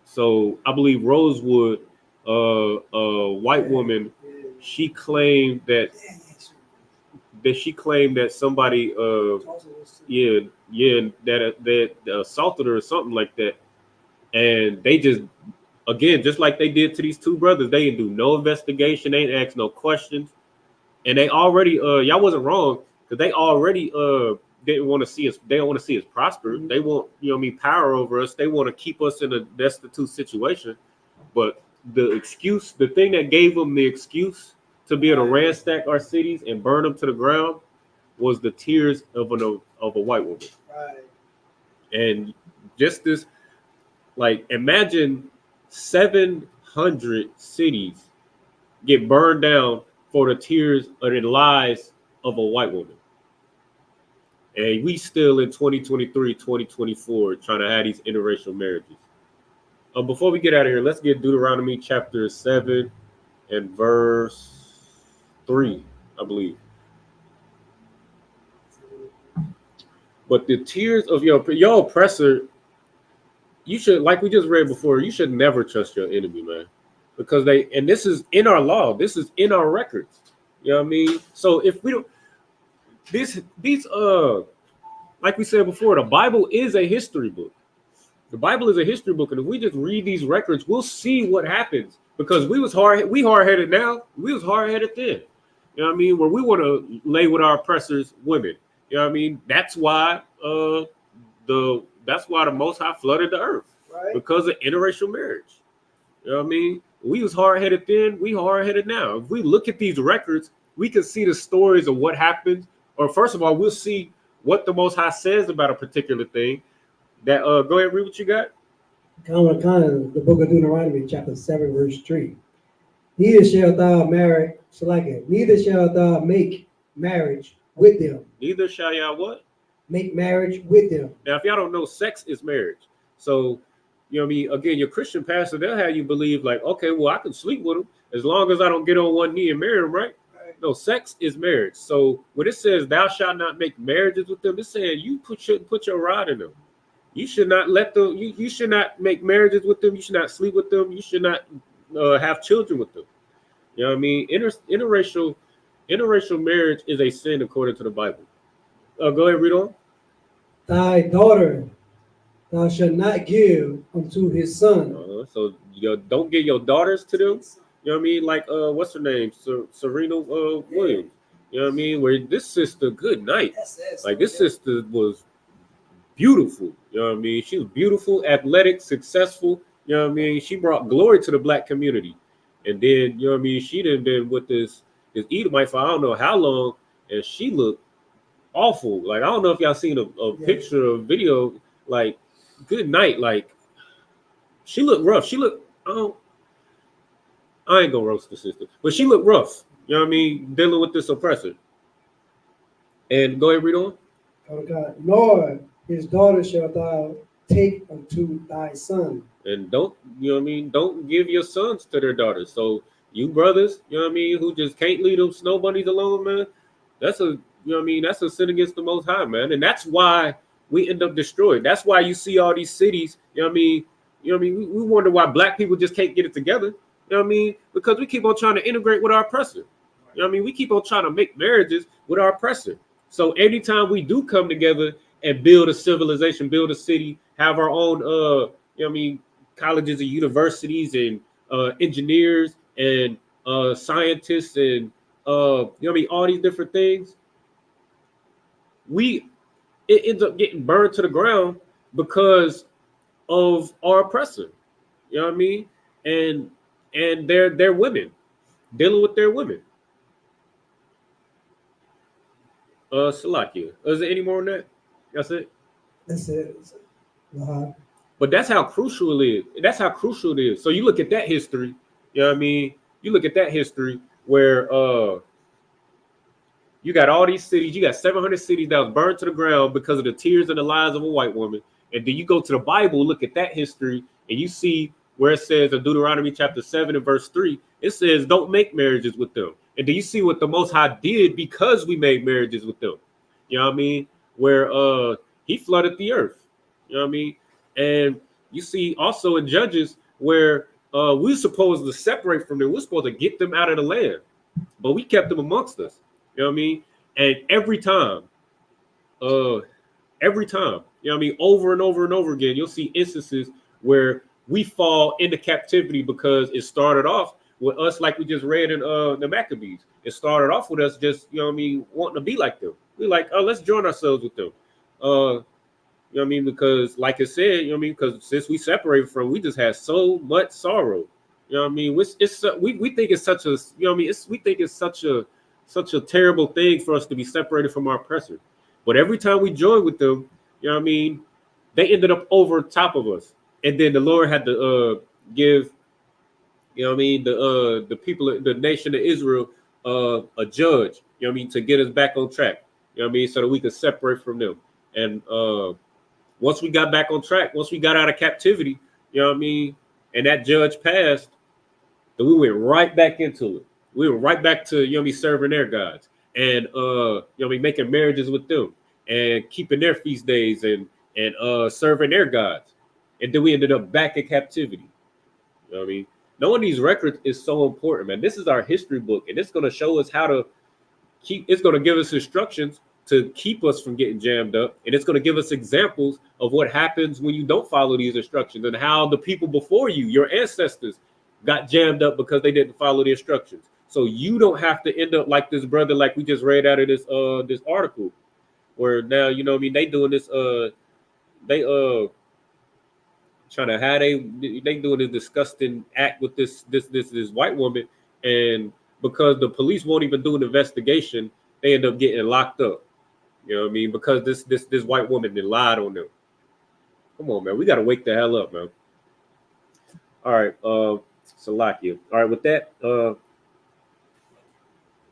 So I believe Rosewood, a white woman, she claimed that somebody, that assaulted her or something like that, and they just like they did to these two brothers, they didn't do no investigation, they didn't ask no questions, and they already, y'all wasn't wrong because they already didn't want to see us. They don't want to see us prosper. They want, power over us. They want to keep us in a destitute situation. But the thing that gave them the excuse to be able to ransack our cities and burn them to the ground was the tears of a white woman. Right. And just this, like, imagine 700 cities get burned down for the tears or the lies of a white woman. And we still in 2023, 2024, trying to have these interracial marriages. Before we get out of here, let's get Deuteronomy chapter 7 and verse 3, I believe. But the tears of your oppressor, you should, like we just read before, you should never trust your enemy, man. Because and this is in our law, this is in our records. You know what I mean? So if we don't, these like we said before, the Bible is a history book. The Bible is a history book, and if we just read these records, we'll see what happens because we hard-headed now. We was hard-headed then. You know what I mean? Where we want to lay with our oppressors, women. You know what I mean? That's why the Most High flooded the earth, Right. because of interracial marriage. You know what I mean? We was hard-headed then, we hard-headed now. If we look at these records, we can see the stories of what happened. Or first of all, we'll see what the Most High says about a particular thing. That go ahead, read what you got. The book of Deuteronomy, chapter 7, verse 3. Neither shalt thou make marriage with them. Neither shall y'all what? Make marriage with them. Now, if y'all don't know, sex is marriage. So, you know what I mean? Again, your Christian pastor, they'll have you believe like, okay, well, I can sleep with him as long as I don't get on one knee and marry him, right? No, sex is marriage. So when it says thou shalt not make marriages with them, it's saying you shouldn't put your rod in them. You should not let them. You should not make marriages with them. You should not sleep with them. You should not have children with them. You know what I mean? Interracial marriage is a sin according to the Bible. Go ahead, read on. Thy daughter thou shalt not give unto his son. So don't give your daughters to them. You know what I mean? Like what's her name? Serena Williams. You know what I mean? Where this sister, good night. Like this sister was beautiful. You know what I mean? She was beautiful, athletic, successful. You know what I mean? She brought glory to the black community. And then, you know what I mean? She done been with this Edomite for I don't know how long, and she looked awful. Like I don't know if y'all seen a picture or video. Like good night. Like she looked rough. She looked. I ain't gonna roast the sister, but she looked rough. You know what I mean? Dealing with this oppressor. And go ahead, read on. Oh God, nor his daughter shalt thou take unto thy son. And don't, you know what I mean? Don't give your sons to their daughters. So you brothers, you know what I mean, who just can't leave them snow bunnies alone, man. That's a, you know what I mean? That's a sin against the Most High, man. And that's why we end up destroyed. That's why you see all these cities, you know what I mean? You know what I mean? We wonder why black people just can't get it together. You know what I mean? Because we keep on trying to integrate with our oppressor. You know what I mean? We keep on trying to make marriages with our oppressor. So anytime we do come together and build a civilization, build a city, have our own, you know what I mean, colleges and universities and engineers and scientists and, you know what I mean, all these different things, it ends up getting burned to the ground because of our oppressor. You know what I mean? And they're women, dealing with their women. Salakia. Is there any more on that? That's it? That's it. But that's how crucial it is. That's how crucial it is. So you look at that history, you know what I mean? You look at that history where you got all these cities, you got 700 cities that was burned to the ground because of the tears and the lies of a white woman. And then you go to the Bible, look at that history, and you see where it says in Deuteronomy chapter 7 and verse 3, it says, don't make marriages with them. And then you see what the Most High did because we made marriages with them. You know what I mean? Where he flooded the earth. You know what I mean? And you see also in Judges where we're supposed to separate from them. We're supposed to get them out of the land. But we kept them amongst us. You know what I mean? And every time, you know what I mean? Over and over and over again, you'll see instances where we fall into captivity because it started off with us, like we just read in the Maccabees. It started off with us just, you know what I mean, wanting to be like them. We're like, oh, let's join ourselves with them. You know what I mean? Because like I said, you know what I mean? Because since we separated from, we just had so much sorrow. You know what I mean? We think it's such a, you know what I mean? We think it's such a terrible thing for us to be separated from our oppressor. But every time we joined with them, you know what I mean? They ended up over top of us. And then the Lord had to give, you know what I mean, the people, the nation of Israel, a judge, you know what I mean, to get us back on track, you know what I mean, so that we could separate from them. And once we got back on track, once we got out of captivity, you know what I mean, and that judge passed, then we went right back into it. We were right back to, you know what I mean, serving their gods and, you know what I mean, making marriages with them and keeping their feast days and serving their gods. And then we ended up back in captivity. You know what I mean? Knowing these records is so important, man. This is our history book, and it's going to show us how to it's going to give us instructions to keep us from getting jammed up. And it's going to give us examples of what happens when you don't follow these instructions and how the people before you, your ancestors, got jammed up because they didn't follow the instructions. So you don't have to end up like this brother, like we just read out of this article, where now you know what I mean they doing this they trying to how they doing this disgusting act with this white woman, and because the police won't even do an investigation, they end up getting locked up. You know what I mean? Because this white woman then lied on them. Come on, man. We got to wake the hell up, man. All right. Salakia. All right. With that,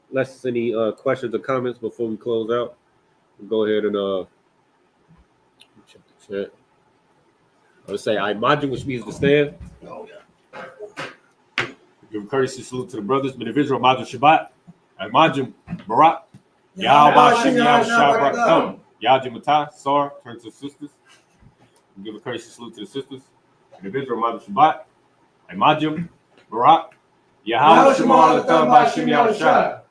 let's any questions or comments before we close out. We'll go ahead and check the chat. I would say I imagine, which means to stand. Give a courtesy salute to the brothers. But individual Imagine Shabbat. I imagine Barak. Yahweh Shabbat. Yajim Matah. Sar. Turn to the sisters. Give a courtesy salute to the sisters. Individual Imagine Shabbat. I imagine Barak. Yahweh Shemar Latam Bashim Yahushua.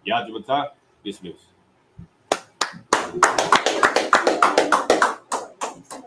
Yajim Matah. Dismiss.